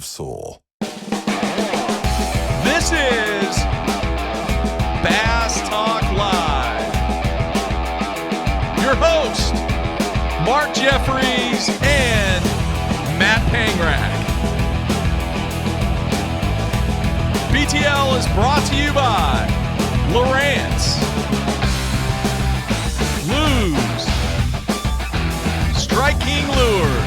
of soul. This is Bass Talk Live. Your host, Mark Jeffries and Matt Pangrack. BTL is brought to you by Lowrance, Lose, Strike King Lures,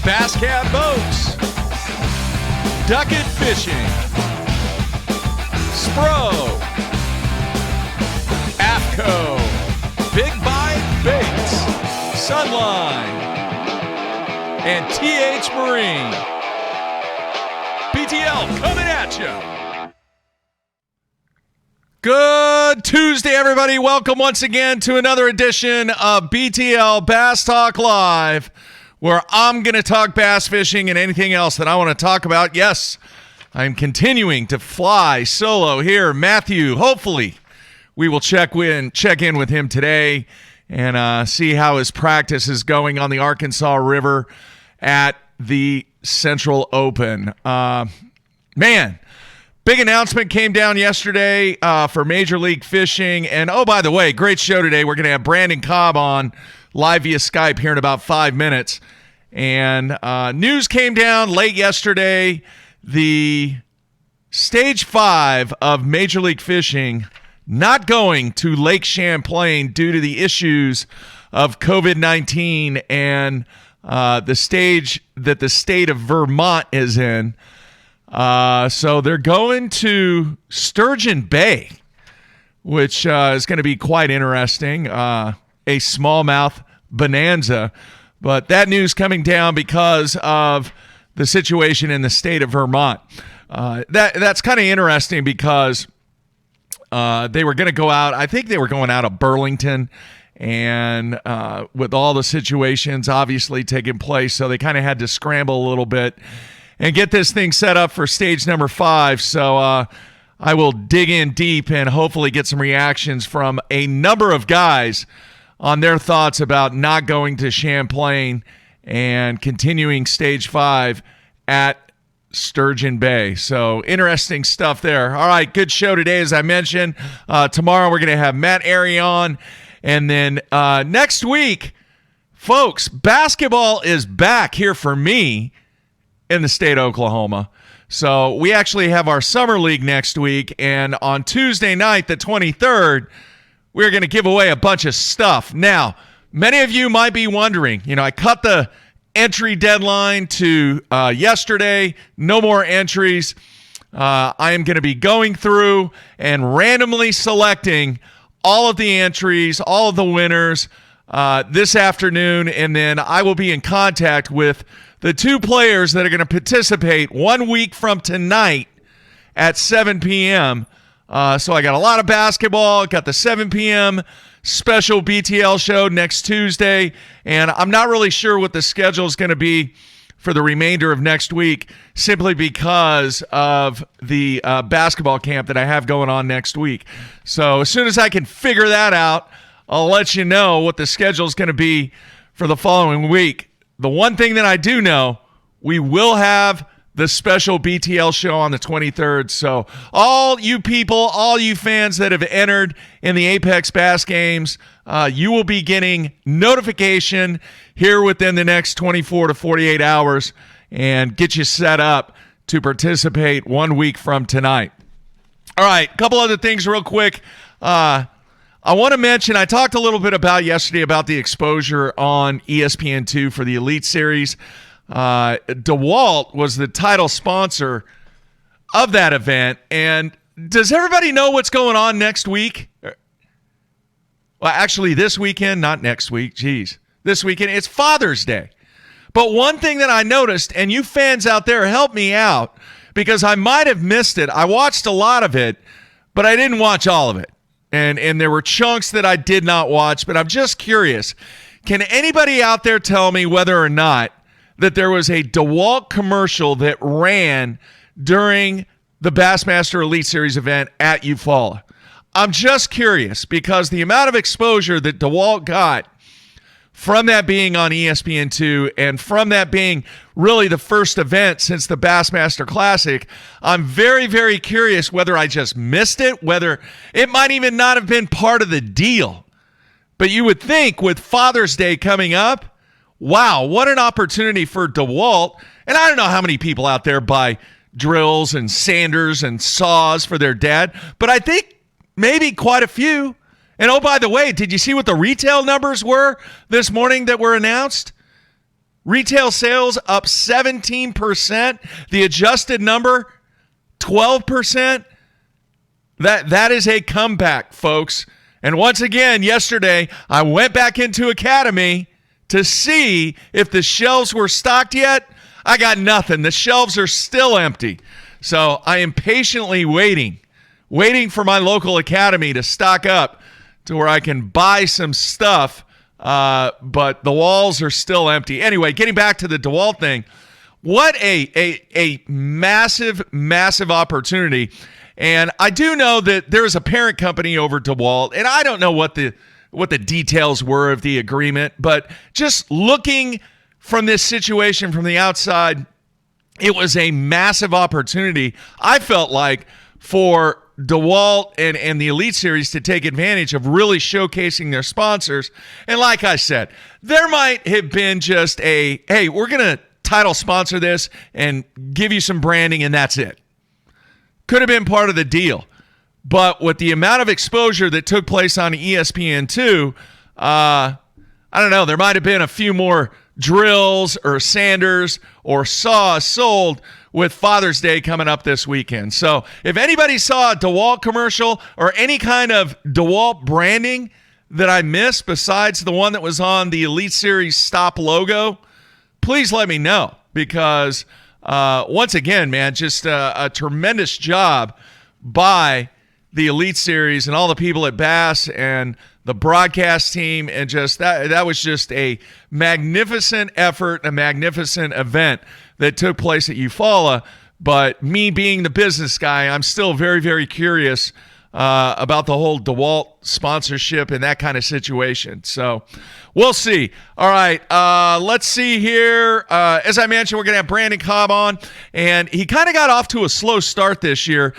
Bass Cat Boats, Ducket Fishing, Spro, AFCO, Big Bite Baits, Sunline, and TH Marine. BTL coming at you. Good Tuesday, everybody. Welcome once again to another edition of BTL Bass Talk Live, where I'm going to talk bass fishing and anything else that I want to talk about. Yes, I'm continuing to fly solo here. Matthew, hopefully we will check in with him today and see how his practice is going on the Arkansas River at the Central Open. Man, big announcement came down yesterday for Major League Fishing. And, oh, by the way, great show today. We're going to have Brandon Cobb on live via Skype here in about 5 minutes. And news came down late yesterday. The Stage 5 of Major League Fishing not going to Lake Champlain due to the issues of COVID-19 and the stage that the state of Vermont is in. So they're going to Sturgeon Bay, which is going to be quite interesting, a smallmouth bonanza. But that news coming down because of the situation in the state of Vermont. That's kind of interesting because they were going to go out. I think they were going out of Burlington, and with all the situations obviously taking place, so they kind of had to scramble a little bit and get this thing set up for stage number 5. So I will dig in deep and hopefully get some reactions from a number of guys on their thoughts about not going to Champlain and continuing stage 5 at Sturgeon Bay. So interesting stuff there. All right, good show today, as I mentioned. Tomorrow we're going to have Matt Airy on. And then next week, folks, basketball is back here for me in the state of Oklahoma. So we actually have our summer league next week, and on Tuesday night, the 23rd, we're going to give away a bunch of stuff. Now, many of you might be wondering, I cut the entry deadline to yesterday. No more entries. I am going to be going through and randomly selecting all of the entries, all of the winners this afternoon, and then I will be in contact with the 2 players that are going to participate 1 week from tonight at 7 p.m. So I got a lot of basketball, got the 7 p.m. special BTL show next Tuesday, and I'm not really sure what the schedule is going to be for the remainder of next week, simply because of the basketball camp that I have going on next week. So as soon as I can figure that out, I'll let you know what the schedule is going to be for the following week. The one thing that I do know, we will have the special BTL show on the 23rd. So all you people, all you fans that have entered in the Apex Bass Games, you will be getting notification here within the next 24 to 48 hours and get you set up to participate 1 week from tonight. All right, a couple other things real quick. I want to mention, I talked a little bit about yesterday about the exposure on ESPN2 for the Elite Series. DeWalt was the title sponsor of that event. And does everybody know what's going on next week? Well, actually, this weekend, not next week. Geez. This weekend, it's Father's Day. But one thing that I noticed, and you fans out there, help me out, because I might have missed it. I watched a lot of it, but I didn't watch all of it. And there were chunks that I did not watch, but I'm just curious. Can anybody out there tell me whether or not that there was a DeWalt commercial that ran during the Bassmaster Elite Series event at Eufaula? I'm just curious because the amount of exposure that DeWalt got from that being on ESPN2 and from that being really the first event since the Bassmaster Classic, I'm very, very curious whether I just missed it, whether it might even not have been part of the deal. But you would think with Father's Day coming up, wow, what an opportunity for DeWalt. And I don't know how many people out there buy drills and sanders and saws for their dad, but I think maybe quite a few. And oh, by the way, did you see what the retail numbers were this morning that were announced? Retail sales up 17%. The adjusted number, 12%. That is a comeback, folks. And once again, yesterday, I went back into Academy to see if the shelves were stocked yet. I got nothing. The shelves are still empty. So I am patiently waiting for my local Academy to stock up to where I can buy some stuff, but the walls are still empty. Anyway, getting back to the DeWalt thing, what a massive, massive opportunity. And I do know that there's a parent company over DeWalt, and I don't know what the details were of the agreement, but just looking from this situation from the outside, it was a massive opportunity, I felt like, for DeWalt and the Elite Series to take advantage of really showcasing their sponsors. And like I said, there might have been just a, hey, we're going to title sponsor this and give you some branding, and that's it. Could have been part of the deal. But with the amount of exposure that took place on ESPN2, I don't know, there might have been a few more drills or sanders or saws sold with Father's Day coming up this weekend. So if anybody saw a DeWalt commercial or any kind of DeWalt branding that I missed besides the one that was on the Elite Series stop logo, please let me know, because once again, man, just a tremendous job by the Elite Series and all the people at Bass and the broadcast team, and just that was just a magnificent effort, a magnificent event that took place at Eufaula. But me being the business guy, I'm still very, very curious about the whole DeWalt sponsorship and that kind of situation. So we'll see. All right, let's see here. As I mentioned, we're going to have Brandon Cobb on, and he kind of got off to a slow start this year.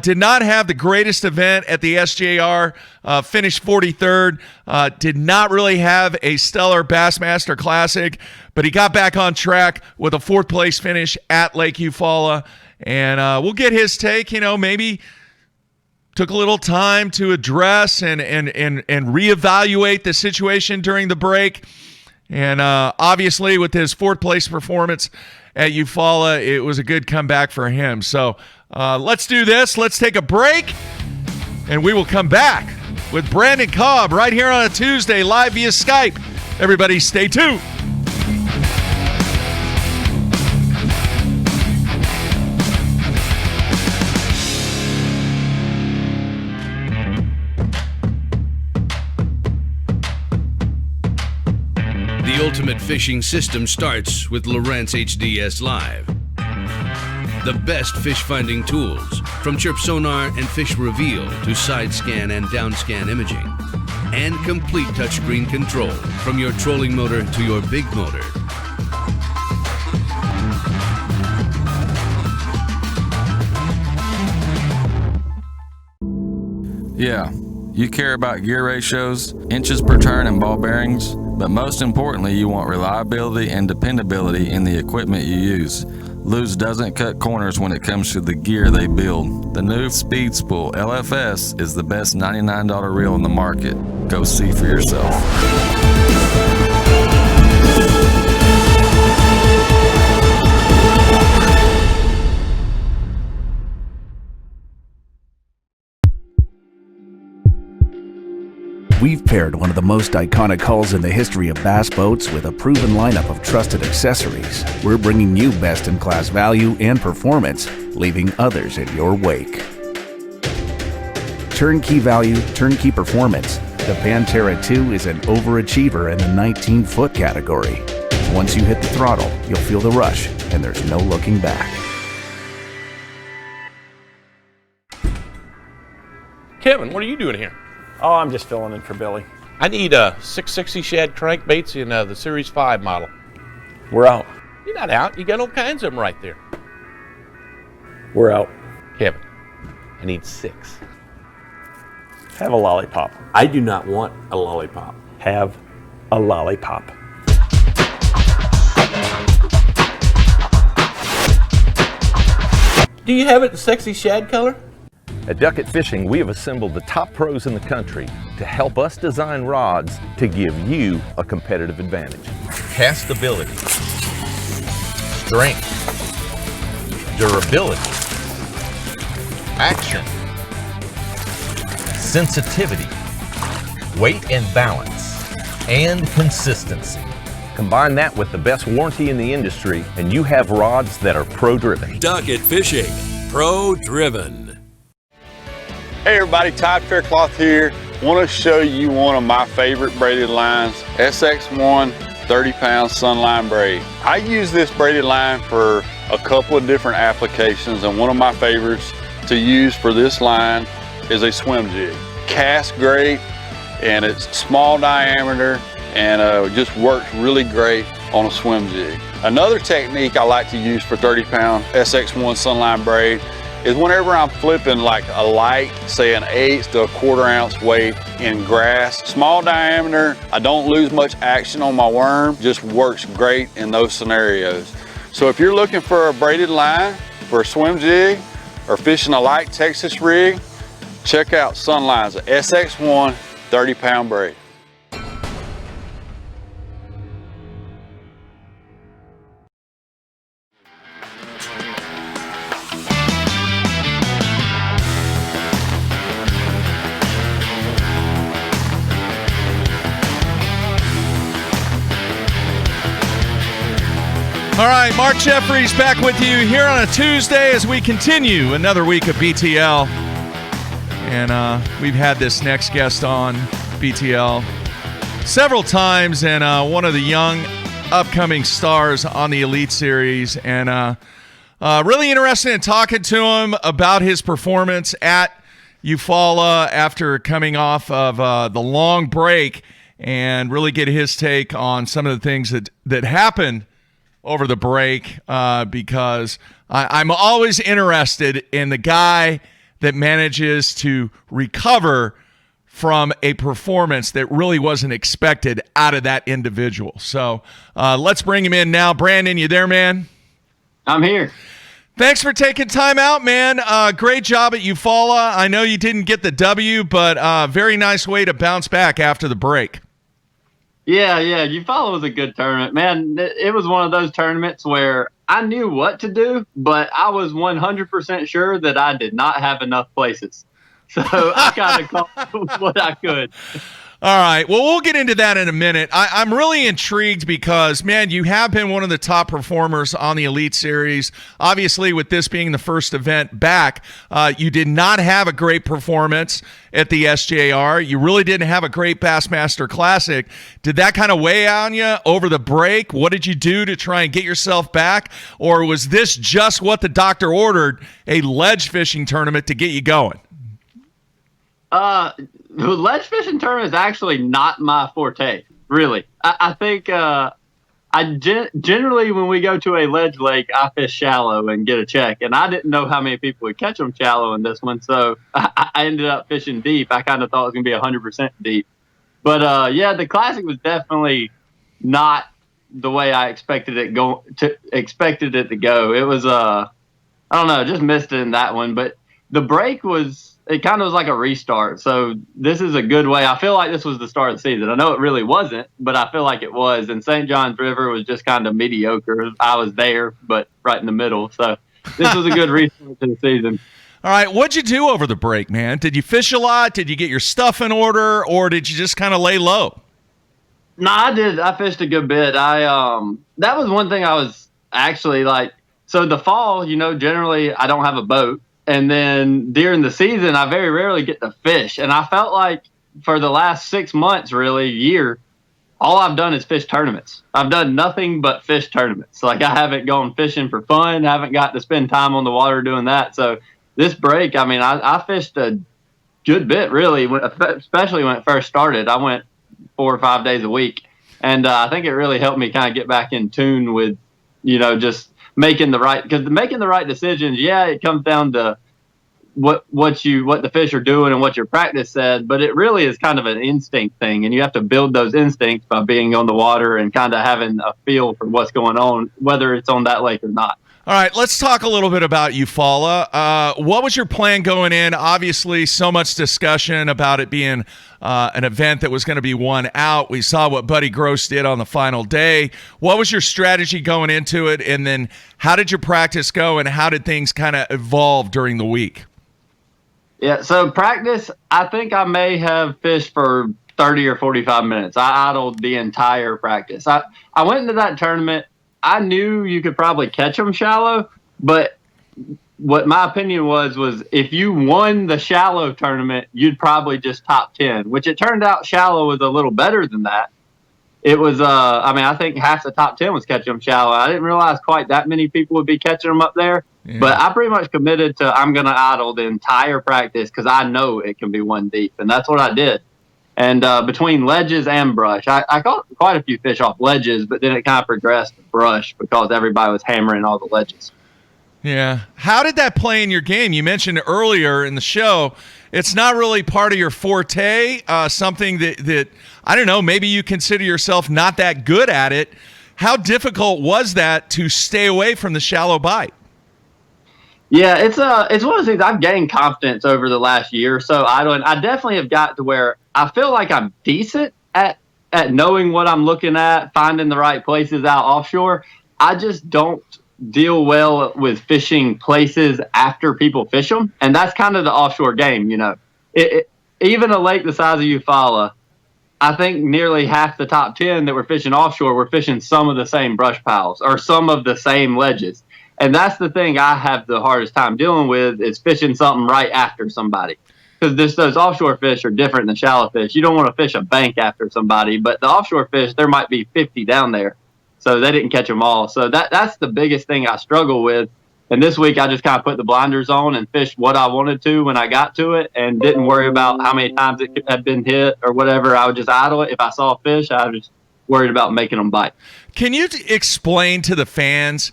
Did not have the greatest event at the SJR, finished 43rd. Did not really have a stellar Bassmaster Classic, but he got back on track with a 4th place finish at Lake Eufaula, and we'll get his take. You know, maybe took a little time to address and reevaluate the situation during the break. And obviously with his 4th place performance at Eufaula, it was a good comeback for him. So let's do this. Let's take a break, and we will come back with Brandon Cobb right here on a Tuesday live via Skype. Everybody stay tuned. The ultimate fishing system starts with Lowrance HDS Live. The best fish finding tools, from chirp sonar and fish reveal to side scan and down scan imaging, and complete touchscreen control from your trolling motor to your big motor. Yeah, you care about gear ratios, inches per turn, and ball bearings, but most importantly, you want reliability and dependability in the equipment you use. Lew's doesn't cut corners when it comes to the gear they build. The new Speed Spool LFS is the best $99 reel in the market. Go see for yourself. We've paired one of the most iconic hulls in the history of bass boats with a proven lineup of trusted accessories. We're bringing you best-in-class value and performance, leaving others in your wake. Turnkey value, turnkey performance. The Pantera 2 is an overachiever in the 19-foot category. Once you hit the throttle, you'll feel the rush, and there's no looking back. Kevin, what are you doing here? Oh, I'm just filling in for Billy. I need a 660 shad crankbaits in the Series 5 model. We're out. You're not out. You got all kinds of them right there. We're out. Kevin, I need 6. Have a lollipop. I do not want a lollipop. Have a lollipop. Do you have it in sexy shad color? At Duckett Fishing, we have assembled the top pros in the country to help us design rods to give you a competitive advantage. Castability, strength, durability, action, sensitivity, weight and balance, and consistency. Combine that with the best warranty in the industry, and you have rods that are pro-driven. Duckett Fishing, pro-driven. Hey everybody, Tide Faircloth here. Want to show you one of my favorite braided lines, SX1 30-pound Sunline braid. I use this braided line for a couple of different applications, and one of my favorites to use for this line is a swim jig. Casts great, and it's small diameter, and just works really great on a swim jig. Another technique I like to use for 30-pound SX1 Sunline braid is whenever I'm flipping like a light, say an 1/8 to a 1/4 ounce weight in grass, small diameter, I don't lose much action on my worm, just works great in those scenarios. So if you're looking for a braided line for a swim jig or fishing a light Texas rig, check out Sunline's SX1 30-pound braid. All right, Mark Jeffries back with you here on a Tuesday as we continue another week of BTL. And we've had this next guest on BTL several times, and one of the young upcoming stars on the Elite Series. And really interested in talking to him about his performance at Eufaula after coming off of the long break, and really get his take on some of the things that happened over the break, because I'm always interested in the guy that manages to recover from a performance that really wasn't expected out of that individual. So let's bring him in now. Brandon, you there, man? I'm here. Thanks for taking time out, man. Great job at Eufaula. I know you didn't get the W, but very nice way to bounce back after the break. Yeah. Eufaula was a good tournament, man. It was one of those tournaments where I knew what to do, but I was 100% sure that I did not have enough places. So I kind of called what I could. All right. Well, we'll get into that in a minute. I'm really intrigued because, man, you have been one of the top performers on the Elite Series. Obviously, with this being the first event back, you did not have a great performance at the SJR. You really didn't have a great Bassmaster Classic. Did that kind of weigh on you over the break? What did you do to try and get yourself back? Or was this just what the doctor ordered, a ledge fishing tournament to get you going? The ledge fishing tournament is actually not my forte, really. I think generally when we go to a ledge lake, I fish shallow and get a check. And I didn't know how many people would catch them shallow in this one, so I ended up fishing deep. I kind of thought it was going to be 100% deep. But, yeah, the Classic was definitely not the way I expected it to go. It was, I don't know, just missed it in that one. But the break was... It kind of was like a restart. So this is a good way. I feel like this was the start of the season. I know it really wasn't, but I feel like it was. And St. John's River was just kind of mediocre. I was there, but right in the middle. So this was a good restart to the season. All right. What'd you do over the break, man? Did you fish a lot? Did you get your stuff in order? Or did you just kind of lay low? No, I did. I fished a good bit. That was one thing I was actually like, so the fall, generally I don't have a boat. And then during the season, I very rarely get to fish. And I felt like for the last 6 months, really, year, all I've done is fish tournaments. I've done nothing but fish tournaments. Like, I haven't gone fishing for fun. Haven't got to spend time on the water doing that. So this break, I mean, I fished a good bit, really, especially when it first started. I went 4 or 5 days a week. And I think it really helped me kind of get back in tune with, just making the right decisions. Yeah, it comes down to what the fish are doing and what your practice said, but it really is kind of an instinct thing, and you have to build those instincts by being on the water and kind of having a feel for what's going on, whether it's on that lake or not. All right, let's talk a little bit about Eufaula. What was your plan going in? Obviously, so much discussion about it being an event that was going to be one out. We saw what Buddy Gross did on the final day. What was your strategy going into it, and then how did your practice go, and how did things kind of evolve during the week? Yeah, so practice, I think I may have fished for 30 or 45 minutes. I idled the entire practice. I went into that tournament. I knew you could probably catch them shallow, but what my opinion was if you won the shallow tournament, you'd probably just top 10, which it turned out shallow was a little better than that. It was, I think half the top 10 was catching them shallow. I didn't realize quite that many people would be catching them up there. Yeah. But I pretty much committed to I'm going to idle the entire practice because I know it can be one deep, and that's what I did. And between ledges and brush, I caught quite a few fish off ledges, but then it kind of progressed to brush because everybody was hammering all the ledges. Yeah. How did that play in your game? You mentioned earlier in the show, it's not really part of your forte, something that, I don't know, maybe you consider yourself not that good at it. How difficult was that to stay away from the shallow bite? Yeah, it's one of those things. I've gained confidence over the last year or so. I definitely have got to where I feel like I'm decent at knowing what I'm looking at, finding the right places out offshore. I just don't deal well with fishing places after people fish them, and that's kind of the offshore game. Even a lake the size of Eufaula, I think nearly half the top 10 that were fishing offshore were fishing some of the same brush piles or some of the same ledges. And that's the thing I have the hardest time dealing with is fishing something right after somebody. Because those offshore fish are different than shallow fish. You don't want to fish a bank after somebody, but the offshore fish, there might be 50 down there. So they didn't catch them all. So that's the biggest thing I struggle with. And this week I just kind of put the blinders on and fished what I wanted to when I got to it and didn't worry about how many times it had been hit or whatever. I would just idle it. If I saw a fish, I was just worried about making them bite. Can you explain to the fans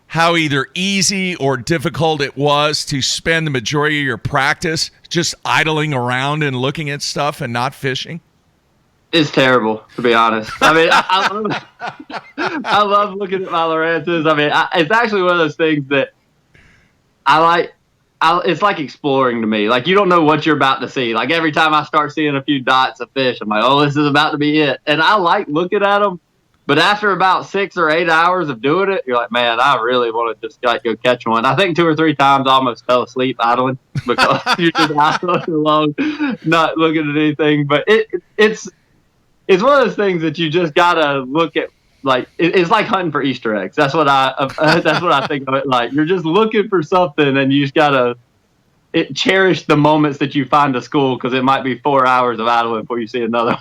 how either easy or difficult it was to spend the majority of your practice just idling around and looking at stuff and not fishing? It's terrible, to be honest. I mean, I love looking at my Lowrances. I mean, it's actually one of those things that I like. It's like exploring to me. Like, you don't know what you're about to see. Like, every time I start seeing a few dots of fish, I'm like, oh, this is about to be it. And I like looking at them. But after about 6 or 8 hours of doing it, you're like, man, I really want to just go catch one. I think 2 or 3 times I almost fell asleep idling because you're just idling along, not looking at anything. But it's one of those things that you just gotta look at. Like, it's like hunting for Easter eggs. That's what I think of it like. You're just looking for something, and you just gotta cherish the moments that you find a school because it might be 4 hours of idling before you see another one.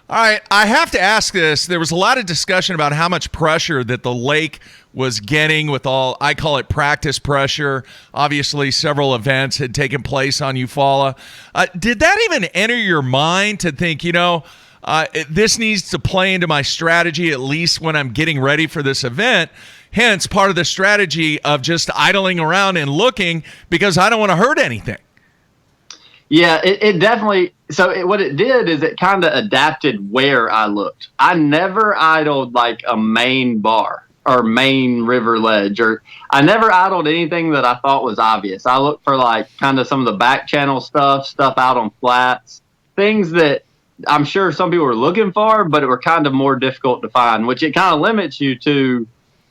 All right, I have to ask this. There was a lot of discussion about how much pressure that the lake was getting with all, I call it practice pressure. Obviously, several events had taken place on Eufaula. Did that even enter your mind to think, this needs to play into my strategy, at least when I'm getting ready for this event? Hence, part of the strategy of just idling around and looking because I don't want to hurt anything. Yeah, it definitely. So what it did is it kind of adapted where I looked. I never idled like a main bar or main river ledge, or I never idled anything that I thought was obvious. I looked for like kind of some of the back channel stuff out on flats, things that I'm sure some people were looking for, but it were kind of more difficult to find, which it kind of limits you to.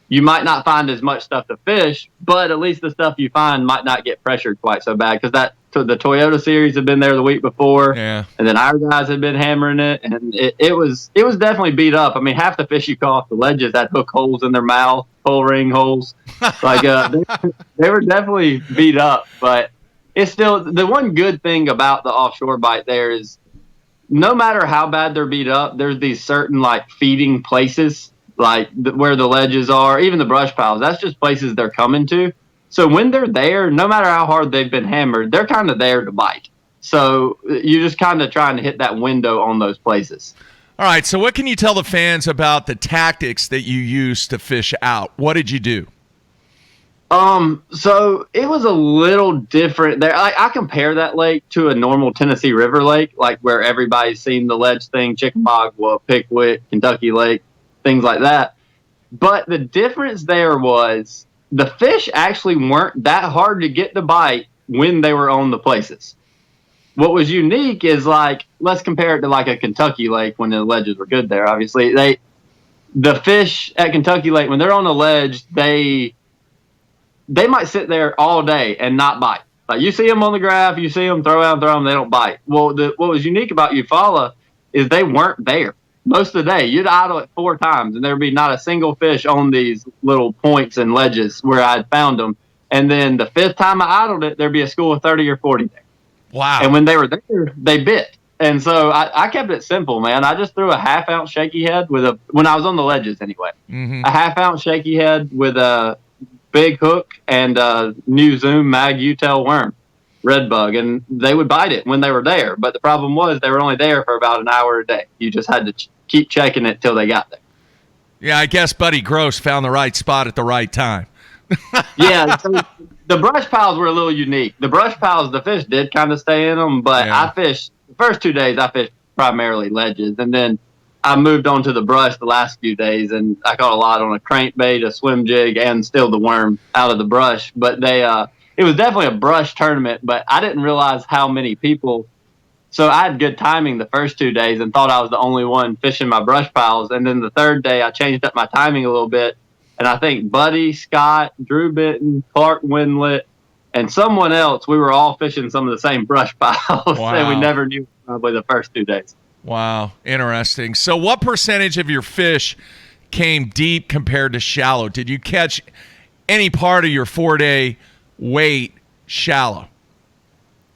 You might not find as much stuff to fish, but at least the stuff you find might not get pressured quite so bad because the Toyota series had been there the week before, and then our guys had been hammering it, and it was definitely beat up. I mean, half the fish you caught the ledges had hook holes in their mouth, pull ring holes. Like they were definitely beat up, but it's still the one good thing about the offshore bite there is no matter how bad they're beat up, there's these certain like feeding places. Like where the ledges are, even the brush piles, that's just places they're coming to. So when they're there, no matter how hard they've been hammered, they're kind of there to bite. So you're just kind of trying to hit that window on those places. All All right, so what can you tell the fans about the tactics that you used to fish out? What did you do? So it was a little different there. I compare that lake to a normal Tennessee River lake, like where everybody's seen the ledge thing, Chickamauga, Pickwick, Kentucky Lake, things like that. But the difference there was the fish actually weren't that hard to get to bite when they were on the places. What was unique is, like, let's compare it to like a Kentucky Lake when the ledges were good there. Obviously, the fish at Kentucky Lake, when they're on the ledge, they might sit there all day and not bite. Like, you see them on the graph, you see them throw out, they don't bite. Well, what was unique about Eufaula is they weren't there most of the day. You'd idle it 4 times, and there'd be not a single fish on these little points and ledges where I'd found them. And then the 5th time I idled it, there'd be a school of 30 or 40 there. Wow. And when they were there, they bit. And so I kept it simple, man. I just threw a 1/2 ounce shaky head when I was on the ledges anyway, a 1/2 ounce shaky head with a big hook and a new Zoom Mag U-tail worm, red bug, and they would bite it when they were there. But the problem was they were only there for about an hour a day. You just had to keep checking it till they got there. Yeah, I guess Buddy Gross found the right spot at the right time. Yeah, so the brush piles were a little unique. The brush piles, the fish did kind of stay in them, but Yeah. I fished the first 2 days. I fished primarily ledges, and then I moved on to the brush the last few days, and I caught a lot on a crankbait, a swim jig, and still the worm out of the brush. But it was definitely a brush tournament, but I didn't realize how many people. So I had good timing the first 2 days and thought I was the only one fishing my brush piles. And then the third day, I changed up my timing a little bit. And I think Buddy, Scott, Drew Bitton, Clark Winlet, and someone else, we were all fishing some of the same brush piles. Wow. And we never knew probably the first 2 days. Wow, interesting. So what percentage of your fish came deep compared to shallow? Did you catch any part of your 4-day wait shallow?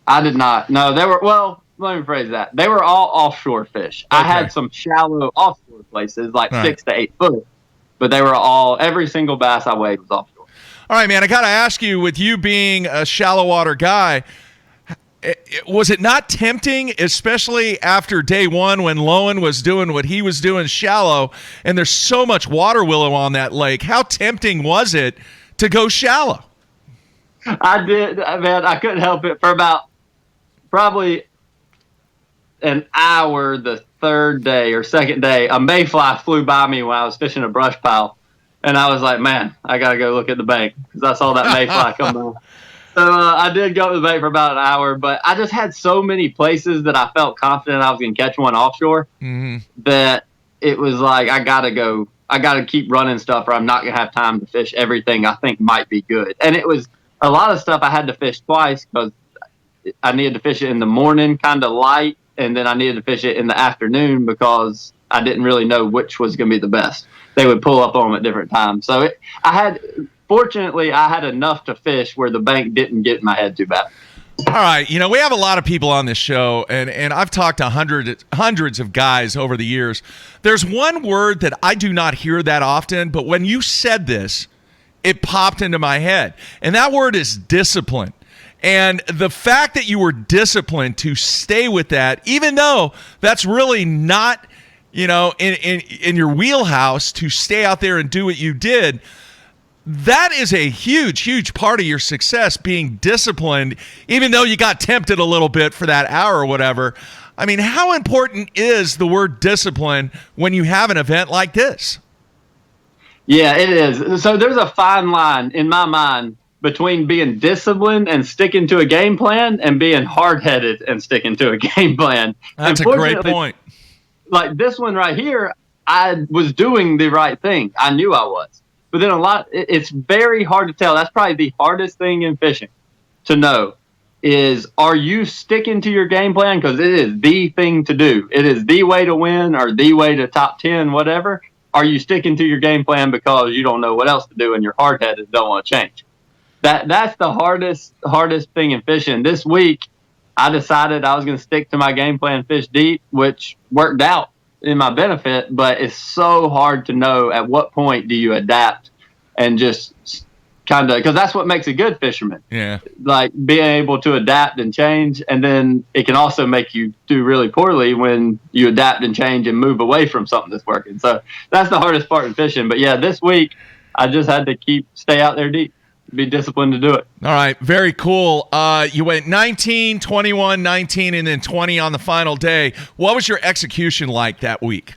I did not. No, they were, well, let me phrase that. They were all offshore fish. Okay. I had some shallow offshore places, like Right. 6 to 8 foot, but they were all, every single bass I weighed was offshore. All right, man, I got to ask you, with you being a shallow water guy, was it not tempting, especially after day 1 when Lowen was doing what he was doing shallow, and there's so much water willow on that lake? How tempting was it to go shallow? I did, man. I couldn't help it for about probably an hour the third day or second day. A mayfly flew by me when I was fishing a brush pile, and I was like, man, I got to go look at the bank because I saw that mayfly come by. So I did go to the bank for about an hour, but I just had so many places that I felt confident I was going to catch one offshore that it was like, I got to keep running stuff or I'm not going to have time to fish everything I think might be good. And it was a lot of stuff I had to fish twice because I needed to fish it in the morning, kind of light, and then I needed to fish it in the afternoon because I didn't really know which was going to be the best. They would pull up on them at different times. So fortunately, I had enough to fish where the bank didn't get in my head too bad. All right, we have a lot of people on this show, and I've talked to hundreds of guys over the years. There's one word that I do not hear that often, but when you said this, it popped into my head, and that word is discipline. And the fact that you were disciplined to stay with that, even though that's really not, in your wheelhouse to stay out there and do what you did, that is a huge, huge part of your success, being disciplined, even though you got tempted a little bit for that hour or whatever. I mean, how important is the word discipline when you have an event like this? Yeah, it is. So there's a fine line in my mind between being disciplined and sticking to a game plan and being hard-headed and sticking to a game plan. That's a great point. Like this one right here, I was doing the right thing. I knew I was. But then it's very hard to tell. That's probably the hardest thing in fishing to know is, are you sticking to your game plan? Because it is the thing to do. It is the way to win or the way to top 10, whatever. Are you sticking to your game plan because you don't know what else to do and you're hard-headed and don't want to change? That's the hardest thing in fishing. This week, I decided I was going to stick to my game plan, fish deep, which worked out in my benefit, but it's so hard to know at what point do you adapt and just kind of, because that's what makes a good fisherman. Yeah. Like being able to adapt and change. And then it can also make you do really poorly when you adapt and change and move away from something that's working. So that's the hardest part in fishing. But yeah, this week I just had to stay out there deep, be disciplined to do it. All right. Very cool. You went 19, 21, 19, and then 20 on the final day. What was your execution like that week?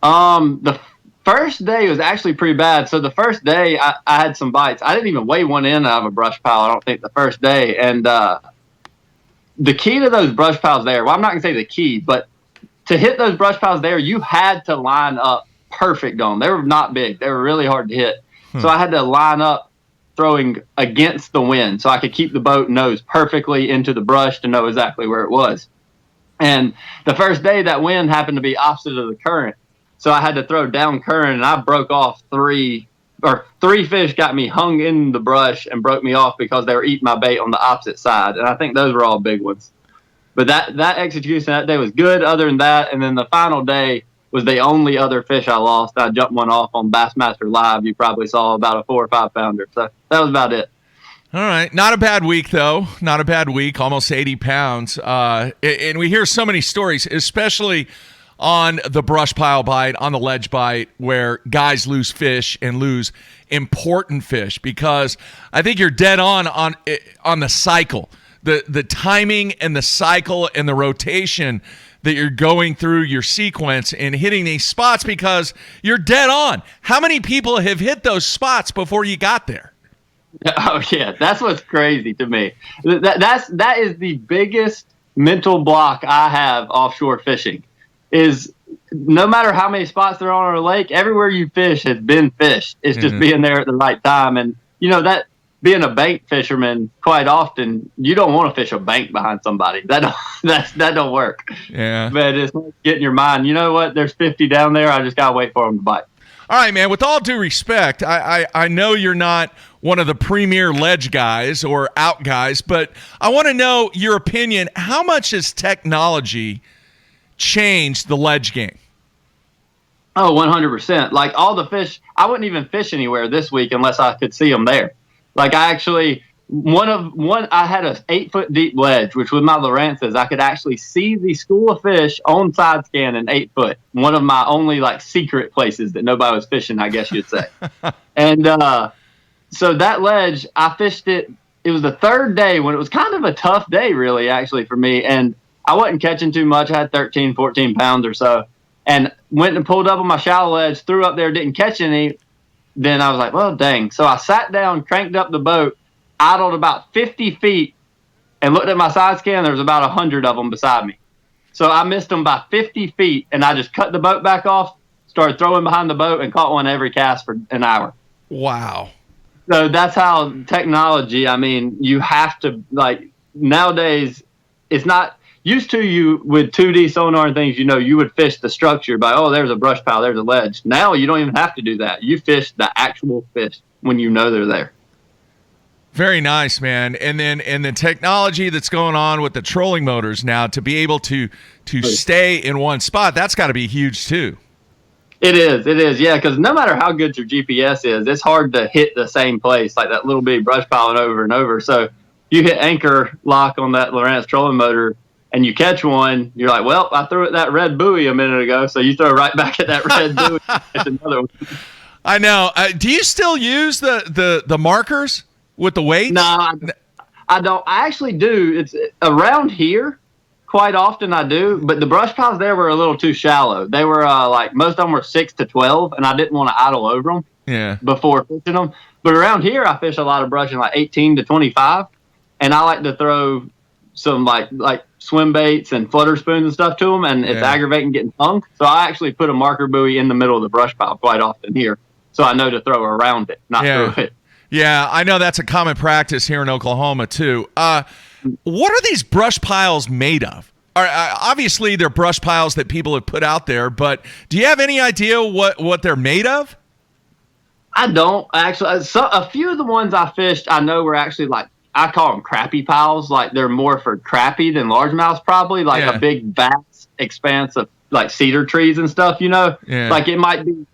The first day was actually pretty bad. So the first day I had some bites. I didn't even weigh one in out of a brush pile, I don't think, the first day. And the key to those brush piles there, well, I'm not going to say the key, but to hit those brush piles there, you had to line up perfect on them. They were not big. They were really hard to hit. So I had to line up throwing against the wind so I could keep the boat nose perfectly into the brush to know exactly where it was. And the first day, that wind happened to be opposite of the current. So I had to throw down current, and I broke off three fish got me hung in the brush and broke me off because they were eating my bait on the opposite side. And I think those were all big ones. But that execution that day was good other than that. And then the final day was the only other fish I lost. I jumped one off on Bassmaster Live. You probably saw about a 4 or 5 pounder. So that was about it. All right. Not a bad week, though. Not a bad week. Almost 80 pounds. And we hear so many stories, especially on the brush pile bite, on the ledge bite, where guys lose fish and lose important fish, because I think you're dead on the cycle, the timing and the cycle and the rotation that you're going through your sequence and hitting these spots, because you're dead on. How many people have hit those spots before you got there? Oh yeah, that's what's crazy to me. That is the biggest mental block I have offshore fishing. Is no matter how many spots there are on a lake, everywhere you fish has been fished. It's just being there at the right time. And, that being a bank fisherman, quite often, you don't want to fish a bank behind somebody. That don't work. Yeah. But it's getting your mind, you know what, there's 50 down there. I just got to wait for them to bite. All right, man, with all due respect, I know you're not one of the premier ledge guys or out guys, but I want to know your opinion. How much has technology changed the ledge game? Oh, 100%. Like all the fish, I wouldn't even fish anywhere this week unless I could see them there. Like I actually, I had a 8-foot deep ledge, which with my Lowrances, I could actually see the school of fish on side scan in 8 foot. One of my only like secret places that nobody was fishing, I guess you'd say. And so that ledge, I fished it. It was the third day when it was kind of a tough day, really, actually, for me. And I wasn't catching too much. I had 13, 14 pounds or so. And went and pulled up on my shallow ledge, threw up there, didn't catch any. Then I was like, well, dang. So I sat down, cranked up the boat, idled about 50 feet, and looked at my side scan. There was about 100 of them beside me. So I missed them by 50 feet, and I just cut the boat back off, started throwing behind the boat, and caught one every cast for an hour. Wow. So that's how technology, I mean, you have to, like, nowadays, it's not used to you with 2D sonar and things, you would fish the structure by, oh, there's a brush pile, there's a ledge. Now you don't even have to do that. You fish the actual fish when you know they're there. Very nice, man. And the technology that's going on with the trolling motors now to be able to stay in one spot, that's got to be huge too. It is, yeah, because no matter how good your GPS is, it's hard to hit the same place, like that little bitty brush pile over and over. So you hit anchor lock on that Lowrance trolling motor, and you catch one, you're like, well, I threw at that red buoy a minute ago, so you throw right back at that red buoy. It's another one. I know. Do you still use the markers with the weights? No, I don't. I actually do. It's around here. Quite often I do, but the brush piles there were a little too shallow. They were like most of them were 6 to 12, and I didn't want to idle over them before fishing them. But around here, I fish a lot of brush in like 18 to 25, and I like to throw some like swim baits and flutter spoons and stuff to them, and it's aggravating getting hung. So I actually put a marker buoy in the middle of the brush pile quite often here, so I know to throw around it, not through it. Yeah, I know that's a common practice here in Oklahoma too. What are these brush piles made of? Obviously, they're brush piles that people have put out there, but do you have any idea what they're made of? I don't actually. A few of the ones I fished, I know were actually like, I call them crappie piles. Like they're more for crappie than largemouths, probably like a big vast expanse of like cedar trees and stuff. Yeah. Like it might be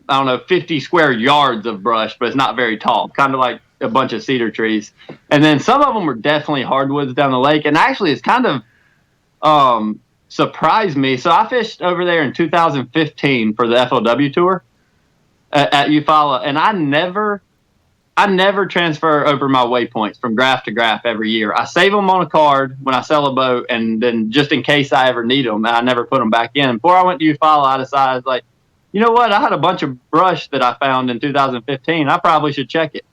I don't know, 50 square yards of brush, but it's not very tall, kind of like a bunch of cedar trees. And then some of them were definitely hardwoods down the lake. And actually, it's kind of surprised me. So I fished over there in 2015 for the FLW tour at Eufaula, and I never transfer over my waypoints from graph to graph every year. I save them on a card when I sell a boat, and then just in case I ever need them, and I never put them back in. Before I went to Eufaula, I decided, like, you know what? I had a bunch of brush that I found in 2015. I probably should check it.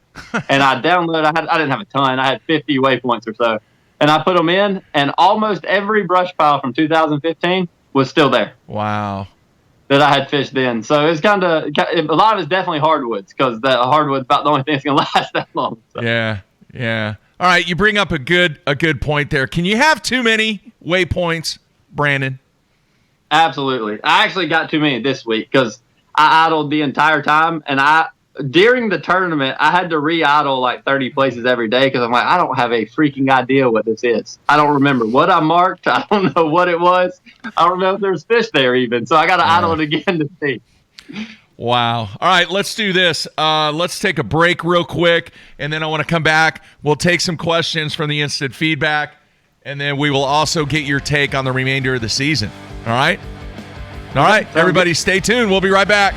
And I downloaded. I didn't have a ton. I had 50 waypoints or so, and I put them in, and almost every brush pile from 2015 was still there. Wow. That I had fished then. So it's kind of, a lot of it's definitely hardwoods, because the hardwood's about the only thing that's going to last that long. So. Yeah. All right, you bring up a good point there. Can you have too many waypoints, Brandon? Absolutely. I actually got too many this week because I idled the entire time, and during the tournament, I had to re-idle like 30 places every day because I'm like, I don't have a freaking idea what this is. I don't remember what I marked. I don't know what it was. I don't know if there's fish there even. So I got to idle it again to see. Wow. All right, let's do this. Let's take a break real quick, and then I want to come back. We'll take some questions from the instant feedback, and then we will also get your take on the remainder of the season. All right? All right, everybody stay tuned. We'll be right back.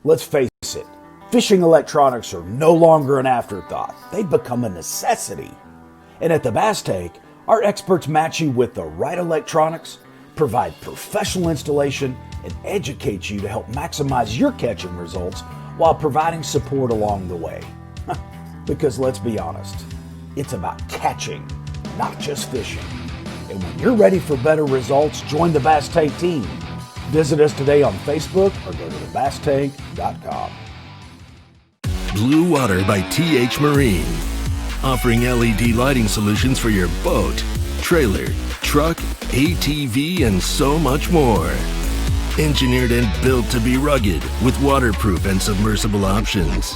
Let's face it, fishing electronics are no longer an afterthought. They've become a necessity. And at the Bass Tank, our experts match you with the right electronics, provide professional installation, and educate you to help maximize your catching results while providing support along the way. Because let's be honest, it's about catching, not just fishing. And when you're ready for better results, join the Bass Tank team. Visit us today on Facebook or go to thebasstank.com. Blue Water by TH Marine. Offering LED lighting solutions for your boat, trailer, truck, ATV, and so much more. Engineered and built to be rugged with waterproof and submersible options.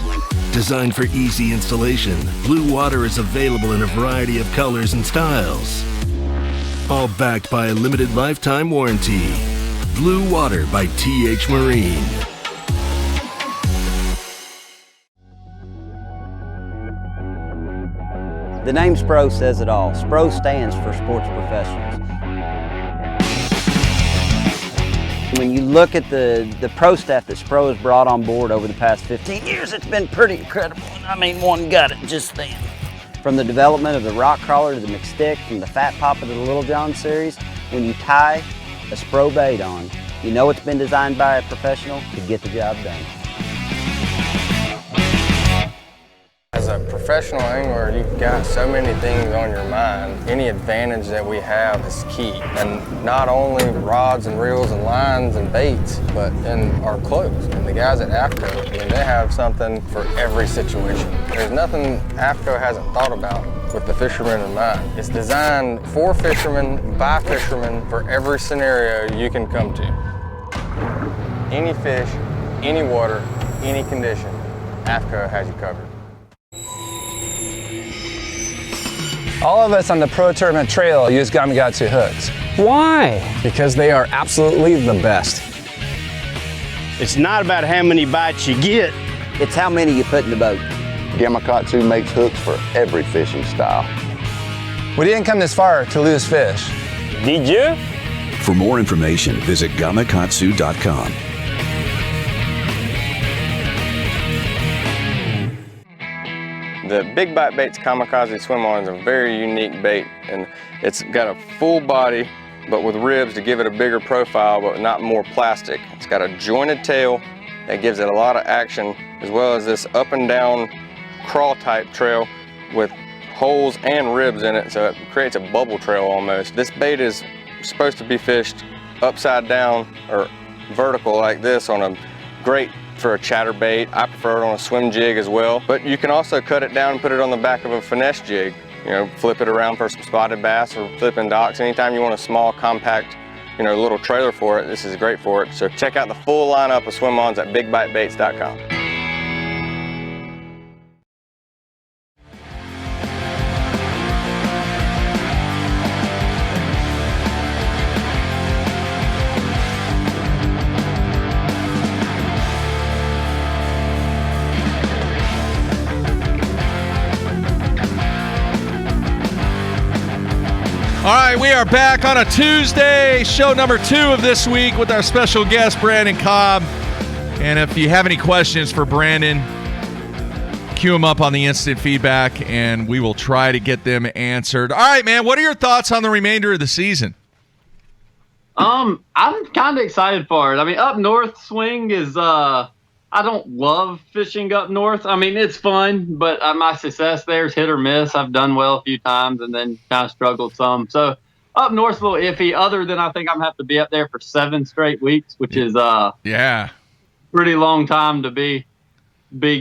Designed for easy installation, Blue Water is available in a variety of colors and styles. All backed by a limited lifetime warranty. Blue Water by TH Marine. The name SPRO says it all. SPRO stands for Sports Professionals. When you look at the pro staff that SPRO has brought on board over the past 15 years, it's been pretty incredible. I mean, one got it just then. From the development of the rock crawler to the McStick, from the Fat Papa to the Little John series, when you tie a SPRO bait on, you know it's been designed by a professional to get the job done. As a professional angler, you've got so many things on your mind. Any advantage that we have is key. And not only rods and reels and lines and baits, but in our clothes. And the guys at AFCO, I mean, they have something for every situation. There's nothing AFCO hasn't thought about with the fishermen in mind. It's designed for fishermen, by fishermen, for every scenario you can come to. Any fish, any water, any condition, AFCO has you covered. All of us on the Pro Tournament Trail use Gamakatsu hooks. Why? Because they are absolutely the best. It's not about how many bites you get. It's how many you put in the boat. Gamakatsu makes hooks for every fishing style. We didn't come this far to lose fish. Did you? For more information, visit gamakatsu.com. The Big Bite Baits Kamikaze Swim On is a very unique bait, and it's got a full body but with ribs to give it a bigger profile but not more plastic. It's got a jointed tail that gives it a lot of action, as well as this up and down crawl type trail with holes and ribs in it, so it creates a bubble trail almost. This bait is supposed to be fished upside down or vertical like this on a grate for a chatterbait. I prefer it on a swim jig as well, but you can also cut it down and put it on the back of a finesse jig. You know, flip it around for some spotted bass or flipping docks. Anytime you want a small, compact, you know, little trailer for it, this is great for it. So check out the full lineup of swim-ons at bigbitebaits.com. All right, we are back on a Tuesday, show number 2 of this week with our special guest, Brandon Cobb. And if you have any questions for Brandon, cue them up on the instant feedback, and we will try to get them answered. All right, man, what are your thoughts on the remainder of the season? I'm kind of excited for it. I mean, up north swing is, I don't love fishing up north. I mean, it's fun, but my success there is hit or miss. I've done well a few times and then kind of struggled some. So up north's a little iffy, other than I think I'm going to have to be up there for 7 straight weeks, which is pretty long time to be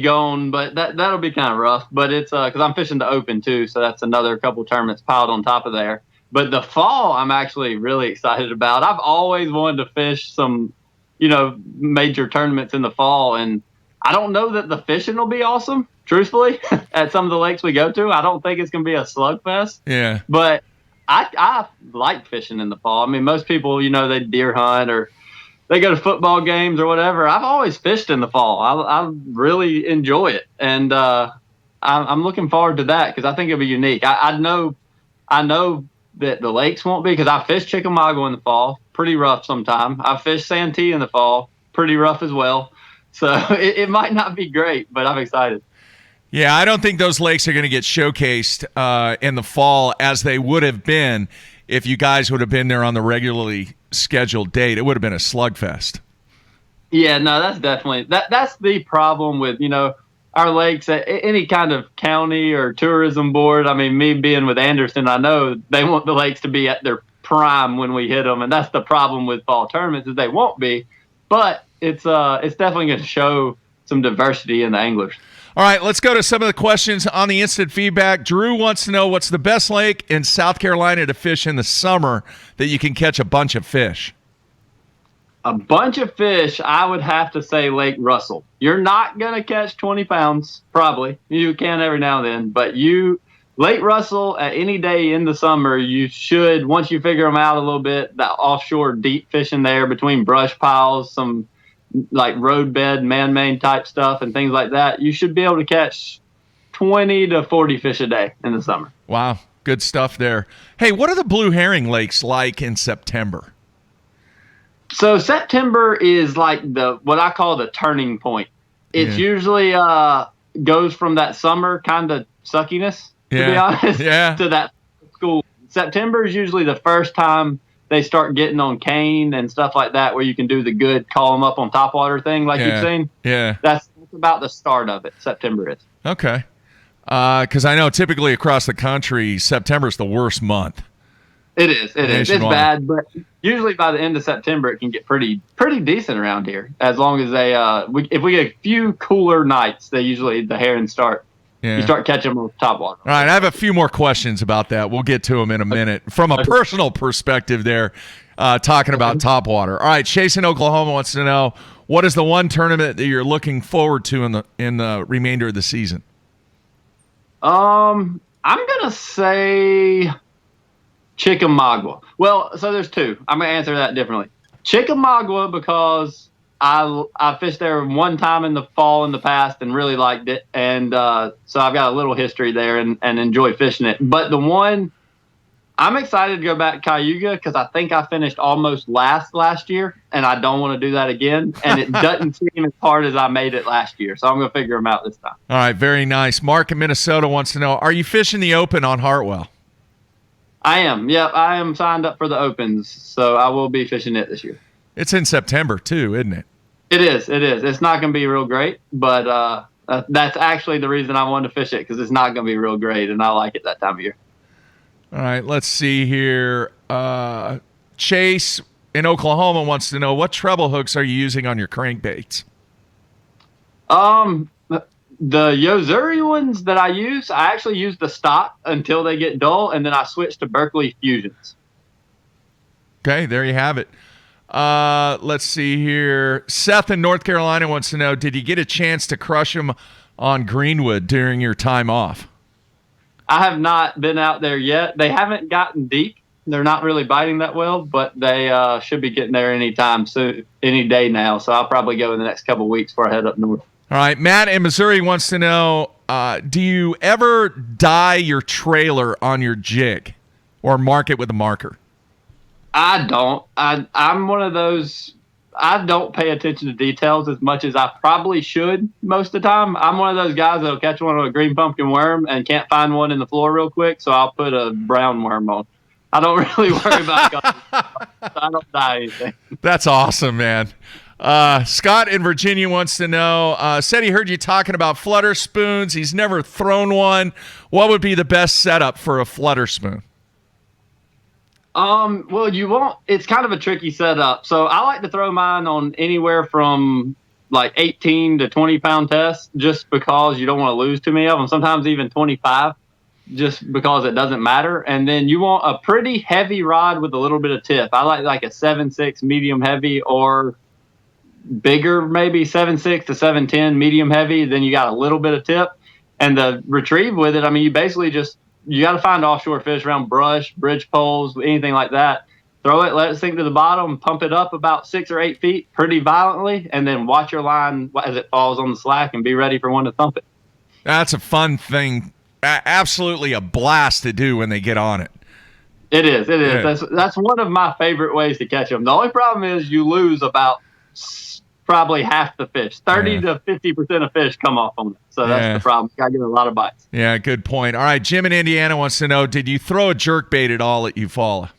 gone. But that'll be kind of rough. But it's because I'm fishing the Open too, so that's another couple tournaments piled on top of there. But the fall, I'm actually really excited about. I've always wanted to fish some major tournaments in the fall, and I don't know that the fishing will be awesome, truthfully, at some of the lakes we go to. I don't think it's going to be a slugfest. Yeah. But I like fishing in the fall. I mean, most people, they deer hunt or they go to football games or whatever. I've always fished in the fall. I really enjoy it, and I'm looking forward to that because I think it'll be unique. I know that the lakes won't be, because I fished Chickamauga in the fall, pretty rough sometime. I fished Santee in the fall, pretty rough as well. So it might not be great, but I'm excited. Yeah, I don't think those lakes are going to get showcased in the fall as they would have been if you guys would have been there on the regularly scheduled date. It would have been a slugfest. Yeah, no, that's definitely that's the problem with our lakes, any kind of county or tourism board. I mean, me being with Anderson, I know they want the lakes to be at their prime when we hit them, and that's the problem with fall tournaments is they won't be. But it's definitely going to show some diversity in the anglers. All right, let's go to some of the questions on the instant feedback. Drew wants to know what's the best lake in South Carolina to fish in the summer that you can catch a bunch of fish. A bunch of fish, I would have to say Lake Russell. You're not going to catch 20 pounds, probably. You can every now and then. But Lake Russell, at any day in the summer, you should, once you figure them out a little bit, that offshore deep fishing there between brush piles, some like roadbed, man-made type stuff and things like that, you should be able to catch 20 to 40 fish a day in the summer. Wow, good stuff there. Hey, what are the blue herring lakes like in September? So September is like what I call the turning point. It's usually goes from that summer kind of suckiness, to be honest, to that school. September is usually the first time they start getting on cane and stuff like that, where you can do the good call them up on topwater thing like you've seen. Yeah. That's about the start of it. September is. Okay. Because I know typically across the country, September is the worst month. It is. It's bad, but usually by the end of September, it can get pretty decent around here. As long as if we get a few cooler nights, the herons start. Yeah. You start catching them on top water. All right, I have a few more questions about that. We'll get to them in a minute. From a personal perspective there, talking about top water. All right, Chase in Oklahoma wants to know, what is the one tournament that you're looking forward to in the remainder of the season? I'm going to say Chickamauga. Well, so there's two. I'm going to answer that differently. Chickamauga, because I fished there one time in the fall in the past and really liked it. And so I've got a little history there and enjoy fishing it. But the one I'm excited to go back to Cayuga because I think I finished almost last year, and I don't want to do that again. And it doesn't seem as hard as I made it last year. So I'm going to figure them out this time. All right, very nice. Mark in Minnesota wants to know, are you fishing the Open on Hartwell? I am. Yep, I am signed up for the Opens, so I will be fishing it this year. It's in September, too, isn't it? It is. It's not going to be real great, but that's actually the reason I wanted to fish it, because it's not going to be real great, and I like it that time of year. All right, let's see here. Chase in Oklahoma wants to know, what treble hooks are you using on your crankbaits? The Yozuri ones that I use, I actually use the stock until they get dull, and then I switch to Berkeley Fusions. Okay, there you have it. Let's see here. Seth in North Carolina wants to know, did you get a chance to crush them on Greenwood during your time off? I have not been out there yet. They haven't gotten deep. They're not really biting that well, but they should be getting there anytime soon, any day now. So I'll probably go in the next couple of weeks before I head up north. All right. Matt in Missouri wants to know, do you ever dye your trailer on your jig? or mark it with a marker? I don't. I'm one of those. I don't pay attention to details as much as I probably should most of the time. I'm one of those guys that'll catch one on a green pumpkin worm and can't find one in the floor real quick, so I'll put a brown worm on. I don't really worry about colors. I don't dye anything. That's awesome, man. Scott in Virginia wants to know, said he heard you talking about flutter spoons. He's never thrown one. What would be the best setup for a flutter spoon? Well, it's kind of a tricky setup. So I like to throw mine on anywhere from like 18 to 20 pound tests, just because you don't want to lose too many of them. Sometimes even 25, just because it doesn't matter. And then you want a pretty heavy rod with a little bit of tip. I like a 7.6 medium heavy, or bigger, maybe 7.6 to 7.10 medium heavy. Then you got a little bit of tip, and the retrieve with it. I mean, you basically you got to find offshore fish around brush, bridge poles, anything like that. Throw it, let it sink to the bottom, pump it up about 6 or 8 feet pretty violently, and then watch your line as it falls on the slack and be ready for one to thump it. That's a fun thing. Absolutely a blast to do when they get on it. It is. Yeah. That's one of my favorite ways to catch them. The only problem is you lose about probably half the fish. 30 to 50% of fish come off on it. So that's the problem. You got to get a lot of bites. Yeah, good point. All right, Jim in Indiana wants to know, did you throw a jerkbait at all at Eufaula?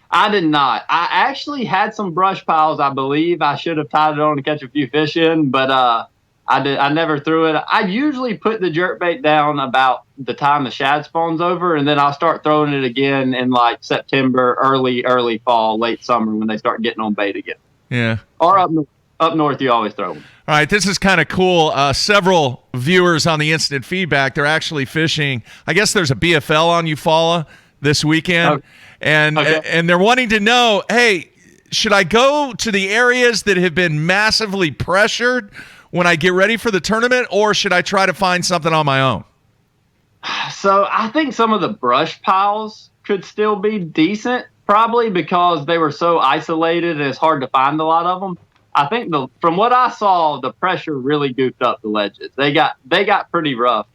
I did not. I actually had some brush piles, I believe. I should have tied it on to catch a few fish in, but I never threw it. I usually put the jerkbait down about the time the shad spawn's over, and then I'll start throwing it again in like September, early fall, late summer, when they start getting on bait again. Yeah. Or up north, you always throw them. All right, this is kind of cool. Several viewers on the instant feedback, they're actually fishing. I guess there's a BFL on Eufaula this weekend, and they're wanting to know, hey, should I go to the areas that have been massively pressured when I get ready for the tournament, or should I try to find something on my own? So I think some of the brush piles could still be decent, probably because they were so isolated and it's hard to find a lot of them. I think from what I saw, the pressure really goofed up the ledges. They got pretty rough.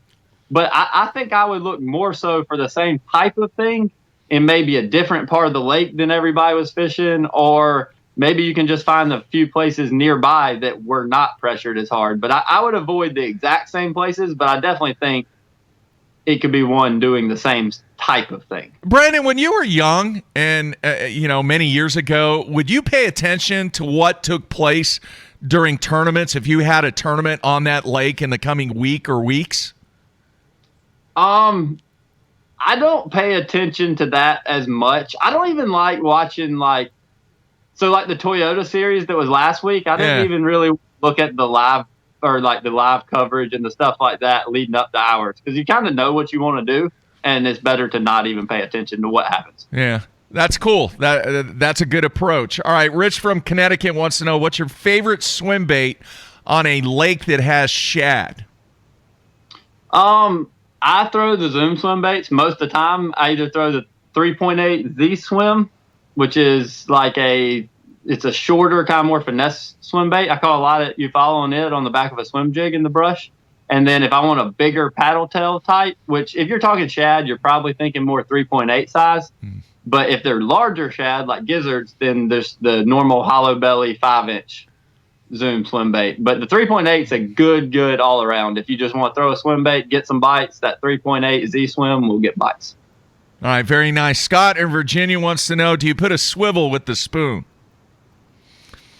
But I think I would look more so for the same type of thing in maybe a different part of the lake than everybody was fishing, or maybe you can just find a few places nearby that were not pressured as hard. But I would avoid the exact same places, but I definitely think it could be one doing the same type of thing. Brandon, when you were young and, many years ago, would you pay attention to what took place during tournaments if you had a tournament on that lake in the coming week or weeks? I don't pay attention to that as much. I don't even like watching like the Toyota series that was last week. I didn't even really look at the live coverage and the stuff like that leading up to ours, because you kind of know what you want to do, and it's better to not even pay attention to what happens. Yeah, that's cool. That's a good approach. All right, Rich from Connecticut wants to know, what's your favorite swim bait on a lake that has shad? I throw the Zoom swim baits most of the time. I either throw the 3.8 Z swim, which is it's a shorter, kind of more finesse swim bait. I call a lot of Eufaula on it on the back of a swim jig in the brush. And then if I want a bigger paddle tail type, which if you're talking shad, you're probably thinking more 3.8 size. But if they're larger shad like gizzards, then there's the normal hollow belly 5-inch Zoom swim bait. But the 3.8 is a good all around. If you just want to throw a swim bait, get some bites, that 3.8 Z swim will get bites. All right, very nice. Scott in Virginia wants to know, do you put a swivel with the spoon?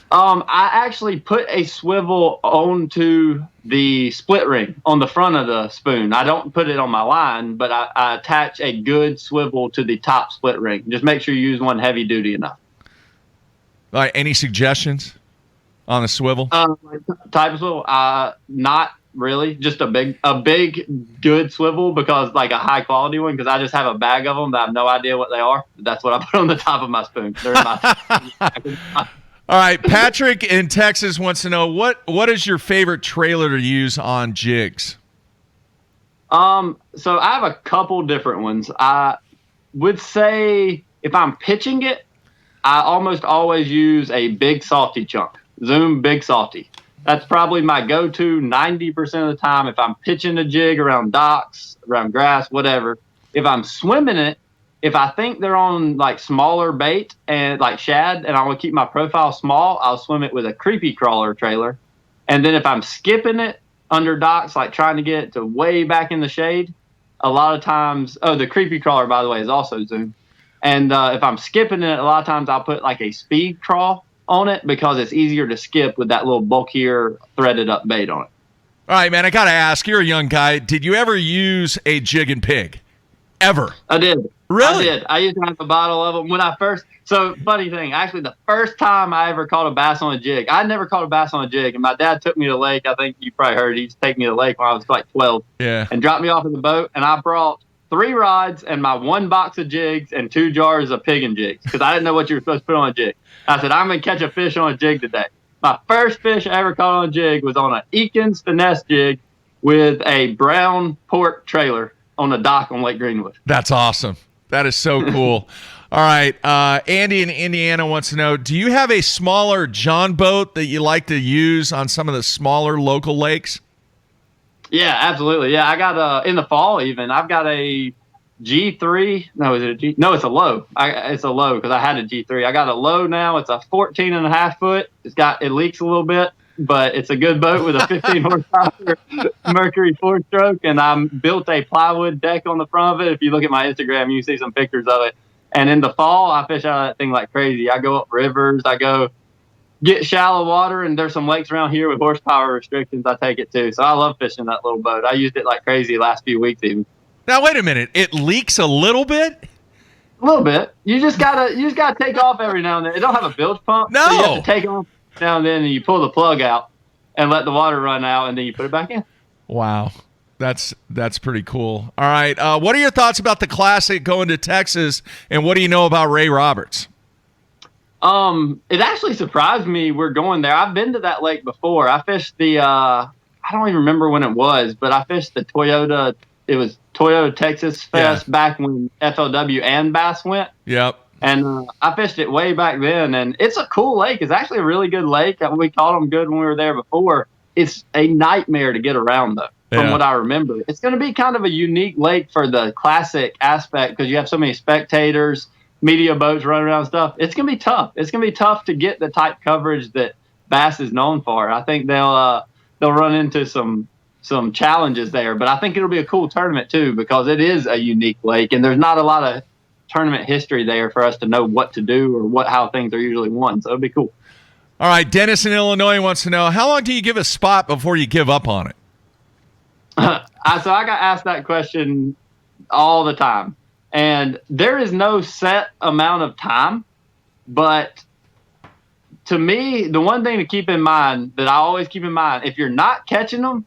I actually put a swivel onto the split ring on the front of the spoon. I don't put it on my line, but I attach a good swivel to the top split ring. Just make sure you use one heavy duty enough. All right, any suggestions on a swivel? Type of swivel? Not really. Just a big good swivel, because like a high quality one, because I just have a bag of them that I have no idea what they are. That's what I put on the top of my spoon. They're in my All right, Patrick in Texas wants to know, what is your favorite trailer to use on jigs? So I have a couple different ones. I would say if I'm pitching it, I almost always use a big salty chunk. Zoom Big Salty. That's probably my go-to 90% of the time if I'm pitching a jig around docks, around grass, whatever. If I'm swimming it, if I think they're on like smaller bait and like shad, and I want to keep my profile small, I'll swim it with a creepy crawler trailer. And then if I'm skipping it under docks, like trying to get it to way back in the shade, a lot of times, the creepy crawler, by the way, is also zoom. And if I'm skipping it, a lot of times I'll put like a speed crawl on it because it's easier to skip with that little bulkier threaded up bait on it. All right, man, I got to ask, you're a young guy. Did you ever use a jig and pig? Ever? I did. Really? I did. I used to have a bottle of them when I first. So, funny thing, actually, the first time I ever caught a bass on a jig, I never caught a bass on a jig. And my dad took me to the lake. I think you probably heard he used to take me to the lake when I was like 12. Yeah. And dropped me off in the boat. And I brought 3 rods and my 1 box of jigs and 2 jars of pig and jigs because I didn't know what you were supposed to put on a jig. I said, I'm going to catch a fish on a jig today. My first fish I ever caught on a jig was on an Eakins finesse jig with a brown port trailer on a dock on Lake Greenwood. That's awesome. That is so cool. All right. Andy in Indiana wants to know, do you have a smaller John boat that you like to use on some of the smaller local lakes? Yeah, absolutely. Yeah, I got in the fall even, I've got a G3. No, is it a G? No, it's a low. It's a low because I had a G3. I got a low now. It's a 14.5 foot. It leaks a little bit, but it's a good boat with a 15 horsepower Mercury 4-stroke, and I built a plywood deck on the front of it. If you look at my Instagram, you see some pictures of it. And in the fall, I fish out of that thing like crazy. I go up rivers. I go get shallow water, and there's some lakes around here with horsepower restrictions. I take it too. So I love fishing that little boat. I used it like crazy the last few weeks even. Now wait a minute. It leaks a little bit? A little bit. You just gotta take off every now and then. It don't have a bilge pump. No. So you have to take off now and then, and you pull the plug out and let the water run out, and then you put it back in. Wow. That's pretty cool. All right. What are your thoughts about the Classic going to Texas, and what do you know about Ray Roberts? It actually surprised me we're going there. I've been to that lake before. I fished the I don't even remember when it was, but I fished the Toyota. It was Toyota Texas Fest back when FLW and Bass went. Yep. And I fished it way back then, and it's a cool lake. It's actually a really good lake. We caught them good when we were there before. It's a nightmare to get around, though, from what I remember. It's going to be kind of a unique lake for the Classic aspect because you have so many spectators, media boats running around and stuff. It's going to be tough. It's going to be tough to get the type coverage that Bass is known for. I think they'll run into some challenges there, but I think it'll be a cool tournament too because it is a unique lake, and there's not a lot of tournament history there for us to know what to do or how things are usually won. So it'll be cool. All right. Dennis in Illinois wants to know, how long do you give a spot before you give up on it? So I got asked that question all the time, and there is no set amount of time, but to me, the one thing to keep in mind that I always keep in mind, if you're not catching them,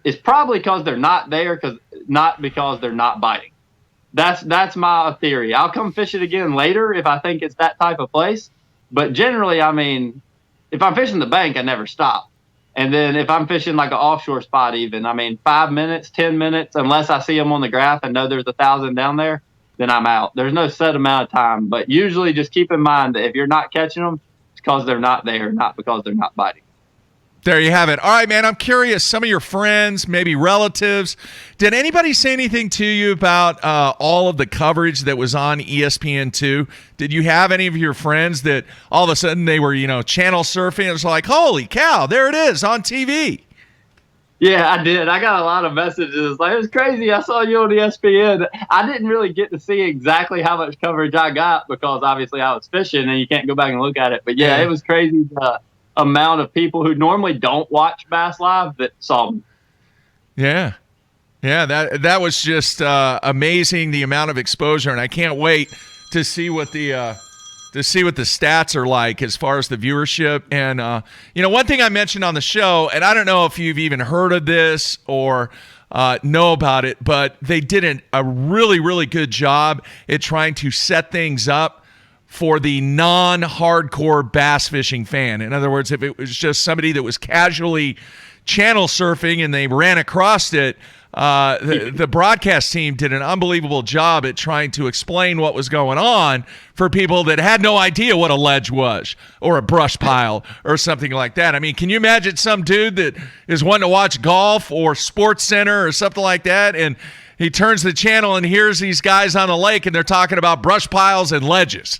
it's probably because they're not there, not because they're not biting. That's my theory. I'll come fish it again later if I think it's that type of place. But generally, I mean, if I'm fishing the bank, I never stop. And then if I'm fishing like an offshore spot even, I mean, 5 minutes, 10 minutes, unless I see them on the graph and know there's 1,000 down there, then I'm out. There's no set amount of time. But usually just keep in mind that if you're not catching them, it's because they're not there, not because they're not biting. There you have it. All right, man, I'm curious, some of your friends, maybe relatives, did anybody say anything to you about all of the coverage that was on ESPN2? Did you have any of your friends that all of a sudden they were, channel surfing? It was like, holy cow, there it is on TV. Yeah, I did. I got a lot of messages. Like, it was crazy. I saw you on ESPN. I didn't really get to see exactly how much coverage I got because obviously I was fishing and you can't go back and look at it. But yeah. It was crazy. Amount of people who normally don't watch Bass Live that saw me. Yeah, that was just amazing, the amount of exposure, and I can't wait to see what the stats are like as far as the viewership. And one thing I mentioned on the show, and I don't know if you've even heard of this or know about it, but they did a really, really good job at trying to set things up for the non-hardcore bass fishing fan. In other words, if it was just somebody that was casually channel surfing and they ran across it, the broadcast team did an unbelievable job at trying to explain what was going on for people that had no idea what a ledge was or a brush pile or something like that. I mean, can you imagine some dude that is wanting to watch golf or Sports Center or something like that, and he turns the channel and hears these guys on the lake, and they're talking about brush piles and ledges.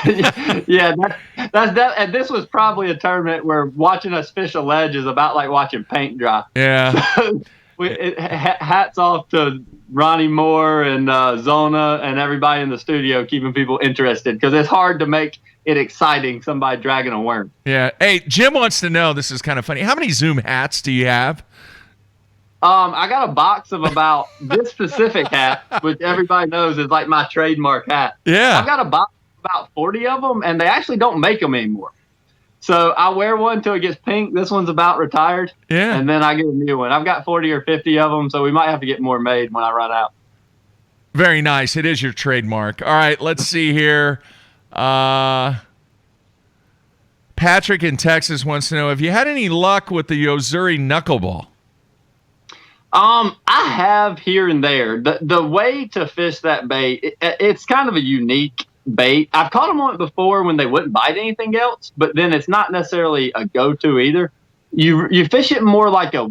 Yeah, that's that. And this was probably a tournament where watching us fish a ledge is about like watching paint dry. Yeah. Hats off to Ronnie Moore and Zona and everybody in the studio keeping people interested, because it's hard to make it exciting, somebody dragging a worm. Yeah. Hey, Jim wants to know, this is kind of funny, how many Zoom hats do you have? I got a box of about this specific hat, which everybody knows is like my trademark hat. Yeah. I've got a box of about 40 of them, and they actually don't make them anymore. So I wear one till it gets pink. This one's about retired. Yeah. And then I get a new one. I've got 40 or 50 of them, so we might have to get more made when I run out. Very nice. It is your trademark. All right, let's see here. Patrick in Texas wants to know, have you had any luck with the Yozuri knuckleball? I have here and there. The way to fish that bait, it's kind of a unique bait. I've caught them on it before when they wouldn't bite anything else, but then it's not necessarily a go-to either. You fish it more like a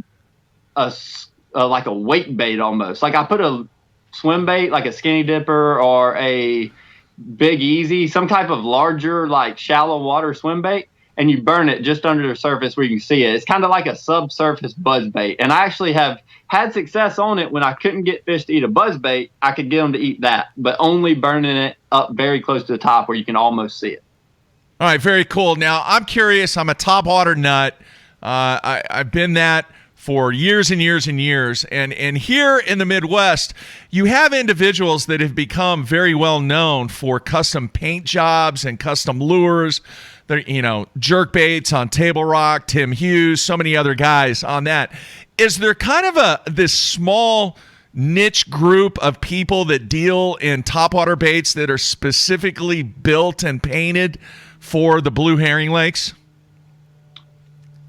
weight bait almost. Like I put a swim bait, like a skinny dipper or a Big Easy, some type of larger, like shallow water swim bait, and you burn it just under the surface where you can see it. It's kind of like a subsurface buzz bait. And I actually have had success on it when I couldn't get fish to eat a buzz bait. I could get them to eat that, but only burning it up very close to the top where you can almost see it. All right, very cool. Now, I'm curious. I'm a topwater nut. I've been that for years and years and years. And here in the Midwest, you have individuals that have become very well known for custom paint jobs and custom lures. They're, jerk baits on Table Rock, Tim Hughes, so many other guys on that. Is there kind of this small niche group of people that deal in topwater baits that are specifically built and painted for the blue herring lakes?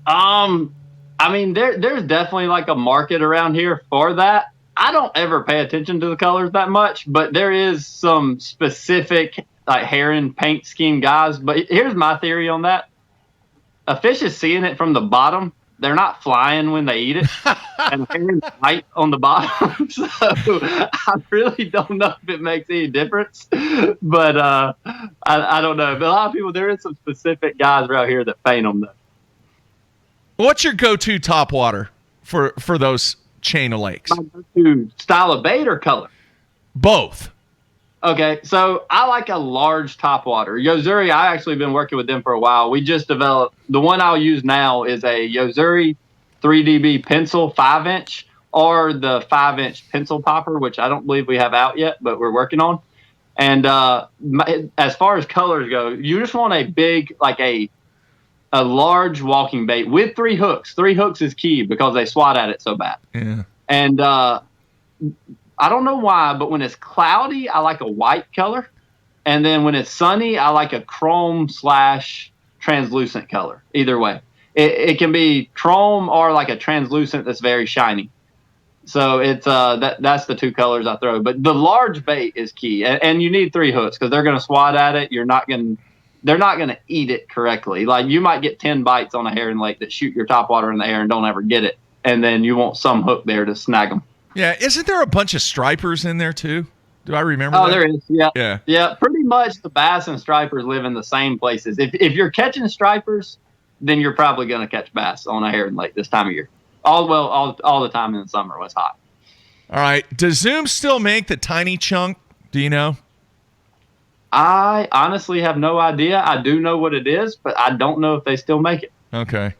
I mean, there's definitely like a market around here for that. I don't ever pay attention to the colors that much, but there is some specific like herring paint scheme guys. But here's my theory on that. A fish is seeing it from the bottom. They're not flying when they eat it. And herring's white on the bottom. So I really don't know if it makes any difference. But I don't know. But a lot of people, there is some specific guys around here that paint them though. What's your go-to topwater for those chain of lakes? My go-to style of bait or color? Both. Okay, so I like a large topwater. Yozuri, I actually been working with them for a while. We just developed, the one I'll use now is a Yozuri 3DB pencil 5-inch or the 5-inch pencil popper, which I don't believe we have out yet, but we're working on. And as far as colors go, you just want a big, like a large walking bait with 3 hooks. 3 hooks is key because they swat at it so bad. Yeah. And I don't know why, but when it's cloudy, I like a white color. And then when it's sunny, I like a chrome / translucent color. Either way. It can be chrome or like a translucent that's very shiny. So it's that's the 2 colors I throw. But the large bait is key. And you need 3 hooks because they're going to swat at it. They're not going to eat it correctly. Like you might get 10 bites on a herring lake that shoot your topwater in the air and don't ever get it. And then you want some hook there to snag them. Yeah, isn't there a bunch of stripers in there too? Do I remember that? There is, yeah. Yeah, pretty much the bass and stripers live in the same places. If you're catching stripers, then you're probably going to catch bass on a herring lake this time of year. All the time in the summer when it's hot. All right, does Zoom still make the tiny chunk? Do you know? I honestly have no idea. I do know what it is, but I don't know if they still make it. Okay.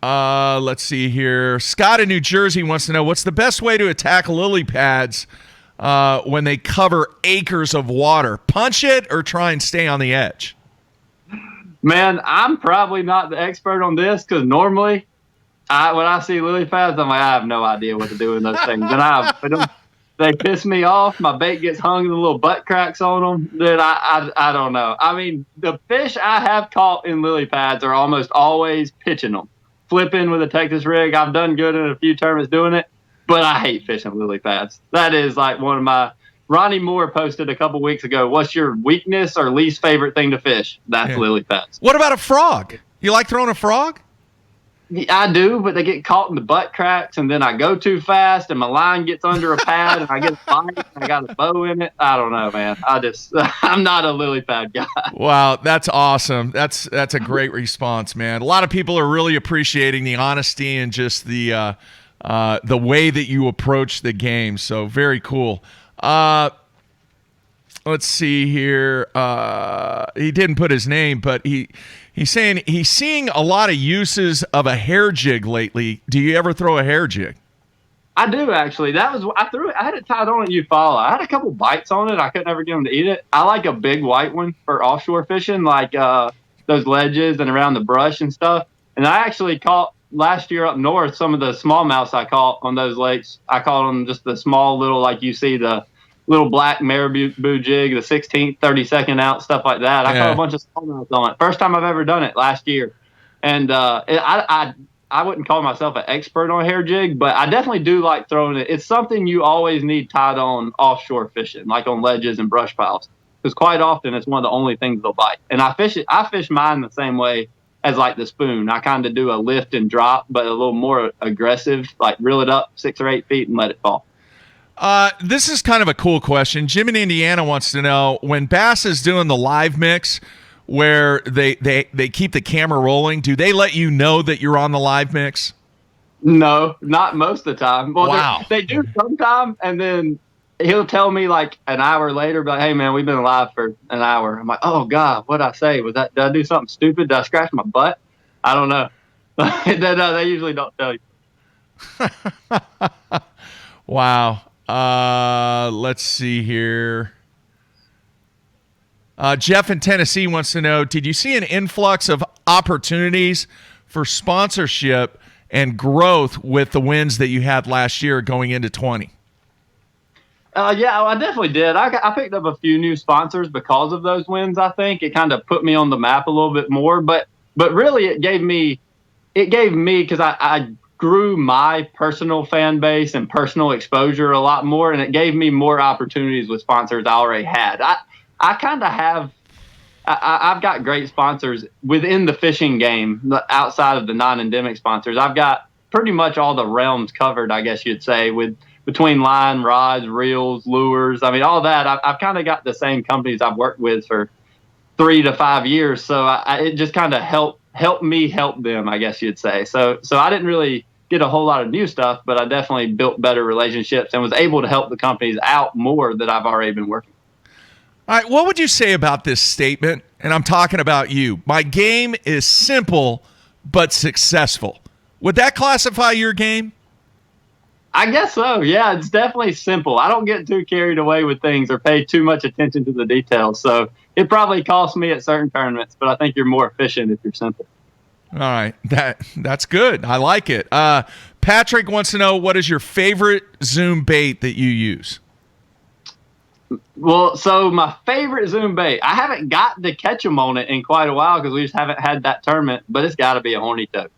Let's see here. Scott in New Jersey wants to know, what's the best way to attack lily pads when they cover acres of water? Punch it or try and stay on the edge? Man, I'm probably not the expert on this because normally when I see lily pads, I'm like, I have no idea what to do with those things. And they piss me off. My bait gets hung in the little butt cracks on them. Then I don't know. I mean, the fish I have caught in lily pads are almost always pitching them. Flipping with a Texas rig. I've done good in a few tournaments doing it, but I hate fishing lily pads. That is like one of my... Ronnie Moore posted a couple weeks ago, what's your weakness or least favorite thing to fish? That's lily pads. What about a frog? You like throwing a frog? I do, but they get caught in the butt cracks, and then I go too fast, and my line gets under a pad, and I get a bite, and I got a bow in it. I don't know, man. I'm not a lily pad guy. Wow, that's awesome. That's a great response, man. A lot of people are really appreciating the honesty and just the way that you approach the game. So very cool. Let's see here. He didn't put his name, but he's saying he's seeing a lot of uses of a hair jig lately. Do you ever throw a hair jig? I do, actually. I threw it. I had it tied on at Eufaula. I had a couple bites on it. I couldn't ever get them to eat it. I like a big white one for offshore fishing, like those ledges and around the brush and stuff. And I actually caught last year up north some of the smallmouths I caught on those lakes. I caught them just the small little, like you see the little black marabou jig, the 16th, 32nd ounce, stuff like that. I caught a bunch of smallmouths on it. First time I've ever done it last year. And I wouldn't call myself an expert on hair jig, but I definitely do like throwing it. It's something you always need tied on offshore fishing, like on ledges and brush piles, because quite often it's one of the only things they'll bite. And I fish mine the same way as like the spoon. I kind of do a lift and drop, but a little more aggressive, like reel it up 6 or 8 feet and let it fall. This is kind of a cool question. Jim in Indiana wants to know, when Bass is doing the live mix where they keep the camera rolling, do they let you know that you're on the live mix? No, not most of the time. Well, wow. They do sometimes, and then he'll tell me like an hour later, but hey man, we've been live for an hour. I'm like, oh God, what'd I say? Did I do something stupid? Did I scratch my butt? I don't know. They usually don't tell you. Wow. Let's see here. Jeff in Tennessee wants to know, did you see an influx of opportunities for sponsorship and growth with the wins that you had last year going into 20? Yeah, I definitely did. I picked up a few new sponsors because of those wins. I think it kind of put me on the map a little bit more, but really it gave me, because I grew my personal fan base and personal exposure a lot more, and it gave me more opportunities with sponsors I already had. I kind of have, I've got great sponsors within the fishing game outside of the non-endemic sponsors. I've got pretty much all the realms covered, I guess you'd say, between line, rods, reels, lures. I mean, all that. I've kind of got the same companies I've worked with for 3 to 5 years, so it just kind of helped me help them, I guess you'd say. So I didn't really get a whole lot of new stuff, but I definitely built better relationships and was able to help the companies out more that I've already been working with. All right, what would you say about this statement? And I'm talking about you. My game is simple but successful. Would that classify your game? I guess so. Yeah, it's definitely simple. I don't get too carried away with things or pay too much attention to the details. So it probably costs me at certain tournaments, but I think you're more efficient if you're simple. All right, that's good. I like it. Patrick wants to know, what is your favorite Zoom bait that you use? Well, so my favorite Zoom bait, I haven't got to catch them on it in quite a while because we just haven't had that tournament, but it's got to be a horny toad.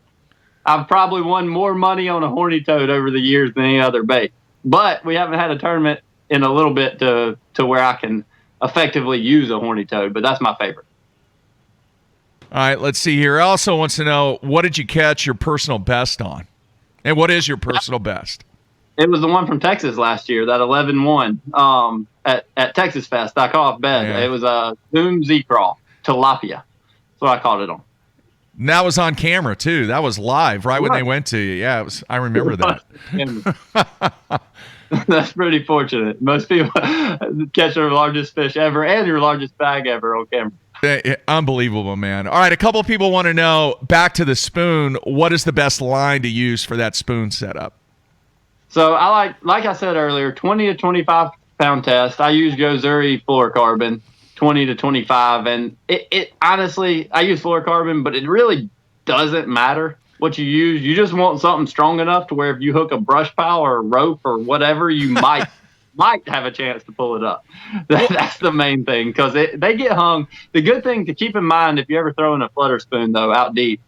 I've probably won more money on a horny toad over the years than any other bait, but we haven't had a tournament in a little bit to where I can effectively use a horny toad, but that's my favorite. All right, let's see here. Also wants to know, what did you catch your personal best on? And what is your personal best? It was the one from Texas last year, that 11-1 at Texas Fest. I caught off bed. Yeah. It was a Zoom Z-Crawl, tilapia. That's what I caught it on. And that was on camera, too. That was live right when they went to you. Yeah, it was. I remember that. That's pretty fortunate. Most people catch their largest fish ever and your largest bag ever on camera. Unbelievable, man. All right, a couple of people want to know, back to the spoon, what is the best line to use for that spoon setup? So I like I said earlier, 20 to 25 pound test. I use Gozuri fluorocarbon, 20 to 25. And it honestly, I use fluorocarbon, but it really doesn't matter what you use. You just want something strong enough to where if you hook a brush pile or a rope or whatever, you might have a chance to pull it up. That's the main thing, because they get hung. The good thing to keep in mind if you ever throw in a flutter spoon, though, out deep,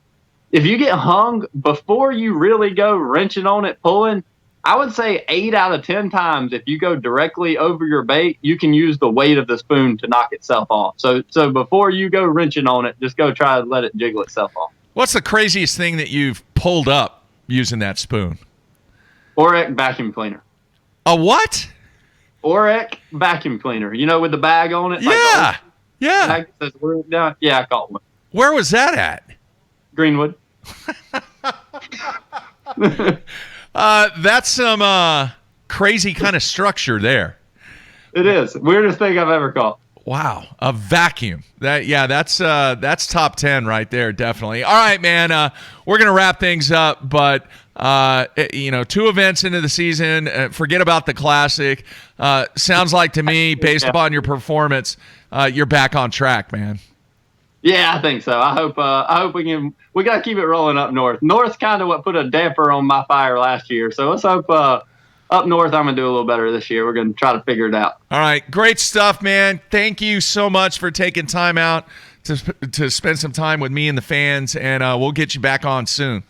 if you get hung before you really go wrenching on it, pulling, I would say 8 out of 10 times, if you go directly over your bait, you can use the weight of the spoon to knock itself off. So before you go wrenching on it, just go try to let it jiggle itself off. What's the craziest thing that you've pulled up using that spoon? Orec vacuum cleaner. A what? Orec vacuum cleaner. You know, with the bag on it? Yeah. Yeah. Bag that says Orec down. Yeah, I caught one. Where was that at? Greenwood. That's some crazy kind of structure there. It is. Weirdest thing I've ever caught. Wow, a vacuum. That's top 10 right there, definitely. All right, man. We're gonna wrap things up, but 2 events into the season. Forget about the Classic. Sounds like to me, based upon your performance, you're back on track, man. Yeah, I think so. I hope we can. We got to keep it rolling up north. North's kind of what put a damper on my fire last year. So let's hope up north I'm gonna do a little better this year. We're gonna try to figure it out. All right, great stuff, man. Thank you so much for taking time out to spend some time with me and the fans, and we'll get you back on soon.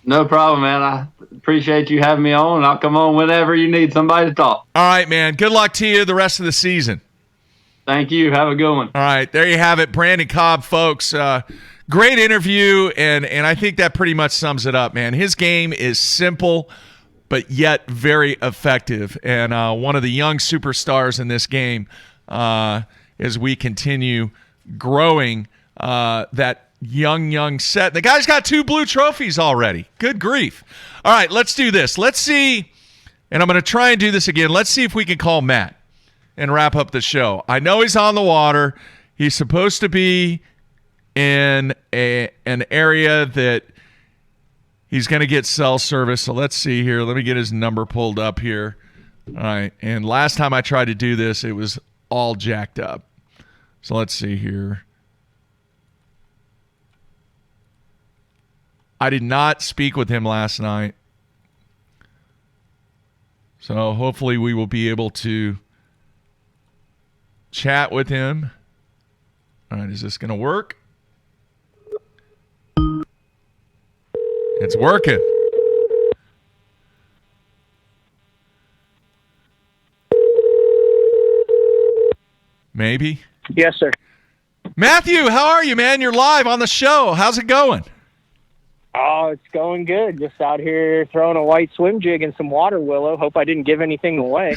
No problem, man. I appreciate you having me on, and I'll come on whenever you need somebody to talk. All right, man. Good luck to you the rest of the season. Thank you. Have a good one. All right, there you have it, Brandon Cobb, folks. Great interview, and I think that pretty much sums it up, man. His game is simple, but yet very effective, and one of the young superstars in this game as we continue growing that young set. The guy's got 2 blue trophies already. Good grief. All right, let's do this. Let's see, and I'm going to try and do this again. Let's see if we can call Matt and wrap up the show. I know he's on the water. He's supposed to be in an area that he's going to get cell service. So let's see here. Let me get his number pulled up here. All right. And last time I tried to do this, it was all jacked up. So let's see here. I did not speak with him last night. So hopefully we will be able to chat with him. All right, is this going to work? It's working. Maybe. Yes, sir. Matthew, how are you, man? You're live on the show. How's it going? Oh, it's going good. Just out here throwing a white swim jig and some water willow. Hope I didn't give anything away.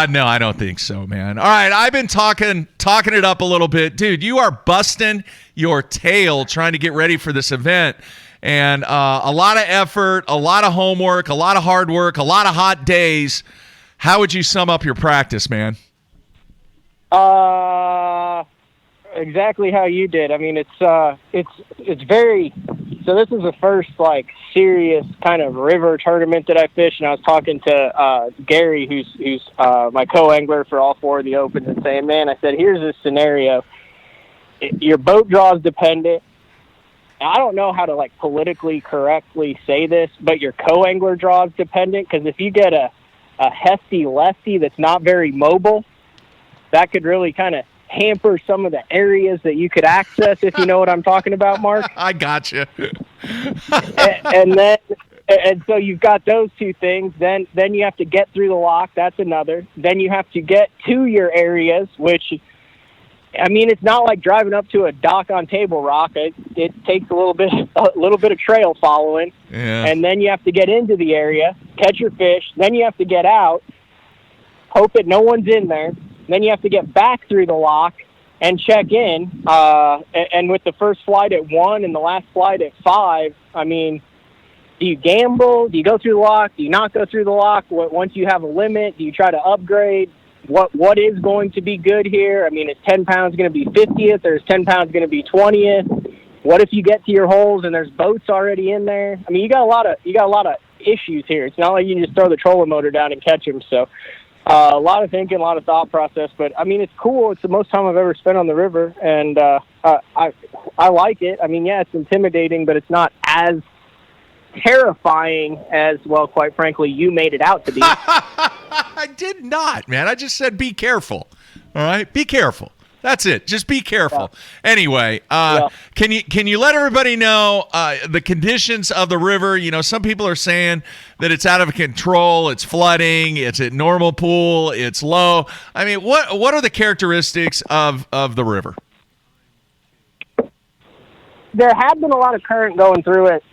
No, I don't think so, man. All right, I've been talking it up a little bit. Dude, you are busting your tail trying to get ready for this event. And a lot of effort, a lot of homework, a lot of hard work, a lot of hot days. How would you sum up your practice, man? Exactly how you did. I mean, it's very. So this is the first serious kind of river tournament that I fished, and I was talking to Gary, who's my co-angler for all 4 of the opens, and saying, man, I said, here's this scenario. Your boat draw is dependent. I don't know how to politically correctly say this, but your co-angler draw is dependent, because if you get a hefty lefty that's not very mobile, that could really kind of hamper some of the areas that you could access, if you know what I'm talking about, Mark. I got you. and so you've got those 2 things. Then you have to get through the lock. That's another. Then you have to get to your areas, which, I mean, it's not like driving up to a dock on Table Rock. It takes a little bit of trail following. Yeah. And then you have to get into the area, catch your fish. Then you have to get out, hope that no one's in there. Then you have to get back through the lock and check in. And with the first flight at 1 and the last flight at 5, I mean, do you gamble? Do you go through the lock? Do you not go through the lock? Once you have a limit, do you try to upgrade? What is going to be good here? I mean, is 10 pounds going to be 50th, or is 10 pounds going to be 20th? What if you get to your holes and there's boats already in there? I mean, you got a lot of issues here. It's not like you can just throw the trolling motor down and catch them. So a lot of thinking, a lot of thought process. But I mean, it's cool. It's the most time I've ever spent on the river, and I like it. I mean, yeah, it's intimidating, but it's not as terrifying as, well, quite frankly, you made it out to be. I did not, man. I just said be careful. All right? Be careful. That's it. Just be careful. Yeah. Anyway, can you let everybody know the conditions of the river? You know, some people are saying that it's out of control, it's flooding, it's at normal pool, it's low. I mean, what are the characteristics of the river? there had been a lot of current going through it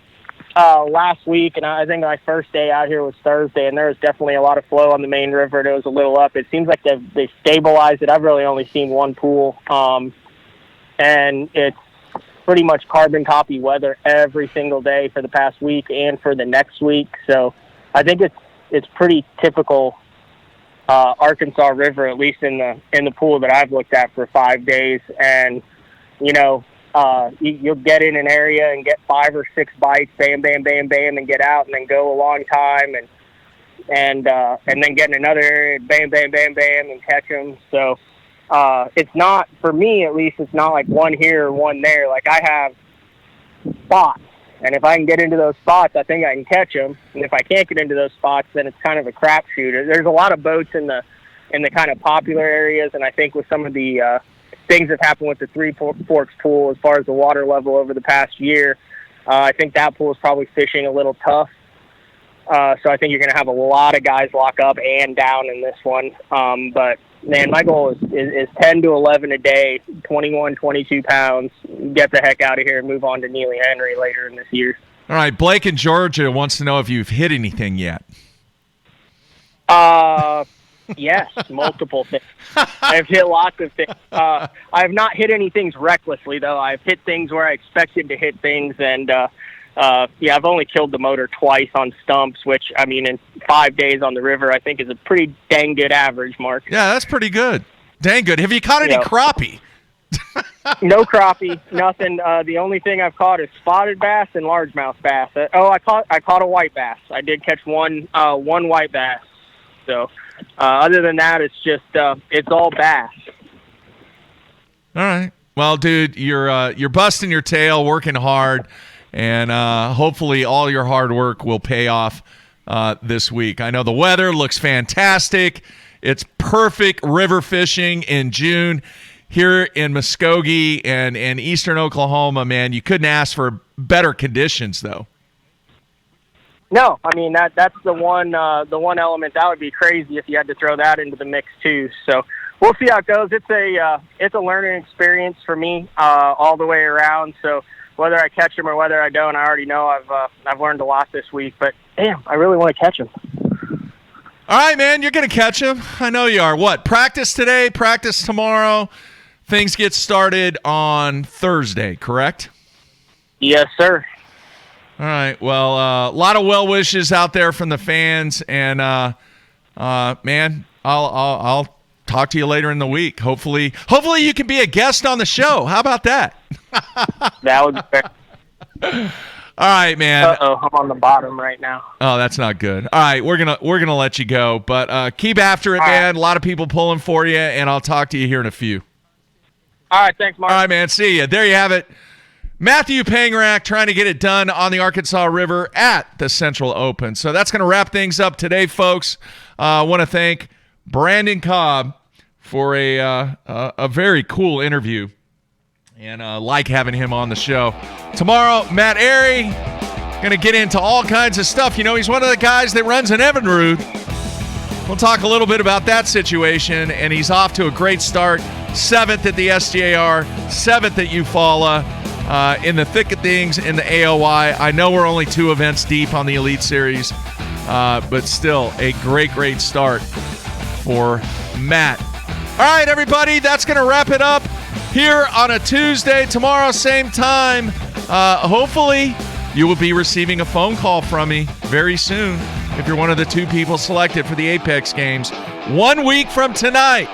last week, and I think my first day out here was Thursday, and there was definitely a lot of flow on the main river. It was a little up. It seems like they've stabilized it. I've really only seen one pool, and it's pretty much carbon copy weather every single day for the past week and for the next week. So I think it's pretty typical Arkansas River, at least in the pool that I've looked at for 5 days. And you'll get in an area and get 5 or 6 bites, bam, bam, bam, bam, and get out and then go a long time and then get in another area, bam, bam, bam, bam, and catch them. So it's not, for me at least, it's not like one here or one there. Like I have spots, and if I can get into those spots, I think I can catch them. And if I can't get into those spots, then it's kind of a crapshoot. There's a lot of boats in the kind of popular areas, and I think with some of the things that happened with the Three Forks pool as far as the water level over the past year, I think that pool is probably fishing a little tough. So I think you're going to have a lot of guys lock up and down in this one. But man, my goal is 10 to 11 a day, 21, 22 pounds. Get the heck out of here and move on to Neely Henry later in this year. All right, Blake in Georgia wants to know if you've hit anything yet. Yes, multiple things. I've hit lots of things. I have not hit any things recklessly, though. I've hit things where I expected to hit things, and I've only killed the motor twice on stumps, which, I mean, in 5 days on the river, I think is a pretty dang good average, Mark. Yeah, that's pretty good. Dang good. Have you caught any crappie? No crappie, nothing. The only thing I've caught is spotted bass and largemouth bass. I caught a white bass. I did catch one white bass. So other than that, it's just it's all bass. All right. Well, dude, you're busting your tail, working hard, and hopefully all your hard work will pay off this week. I know the weather looks fantastic. It's perfect river fishing in June here in Muskogee and eastern Oklahoma. Man, you couldn't ask for better conditions, though. No, I mean that's the one element that would be crazy if you had to throw that into the mix too. So we'll see how it goes. It's a learning experience for me all the way around. So whether I catch them or whether I don't, I already know I've learned a lot this week. But damn, I really want to catch them. All right, man, you're gonna catch them. I know you are. What? Practice today, practice tomorrow. Things get started on Thursday, correct? Yes, sir. All right. Well, a lot of well wishes out there from the fans, and man, I'll talk to you later in the week. Hopefully you can be a guest on the show. How about that? That would be fair. All right, man. I'm on the bottom right now. Oh, that's not good. All right, we're gonna let you go, but keep after it, man. A lot of people pulling for you, and I'll talk to you here in a few. All right, thanks, Mark. All right, man. See ya. There you have it. Matthew Pangerack trying to get it done on the Arkansas River at the Central Open. So that's going to wrap things up today, folks. I want to thank Brandon Cobb for a very cool interview, and like having him on the show. Tomorrow, Matt Airy going to get into all kinds of stuff. You know, he's one of the guys that runs an Evinrude. We'll talk a little bit about that situation, and he's off to a great start. 7th at the SJR, 7th at Eufaula. In the thick of things in the AOY. I know we're only 2 events deep on the Elite Series, but still a great start for Matt. All right, everybody, that's going to wrap it up here on a Tuesday. Tomorrow, same time. Hopefully, you will be receiving a phone call from me very soon if you're one of the 2 people selected for the Apex Games 1 week from tonight.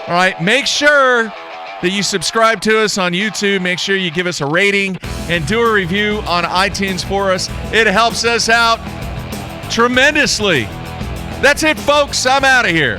All right, make sure that you subscribe to us on YouTube. Make sure you give us a rating and do a review on iTunes for us. It helps us out tremendously. That's it, folks. I'm out of here.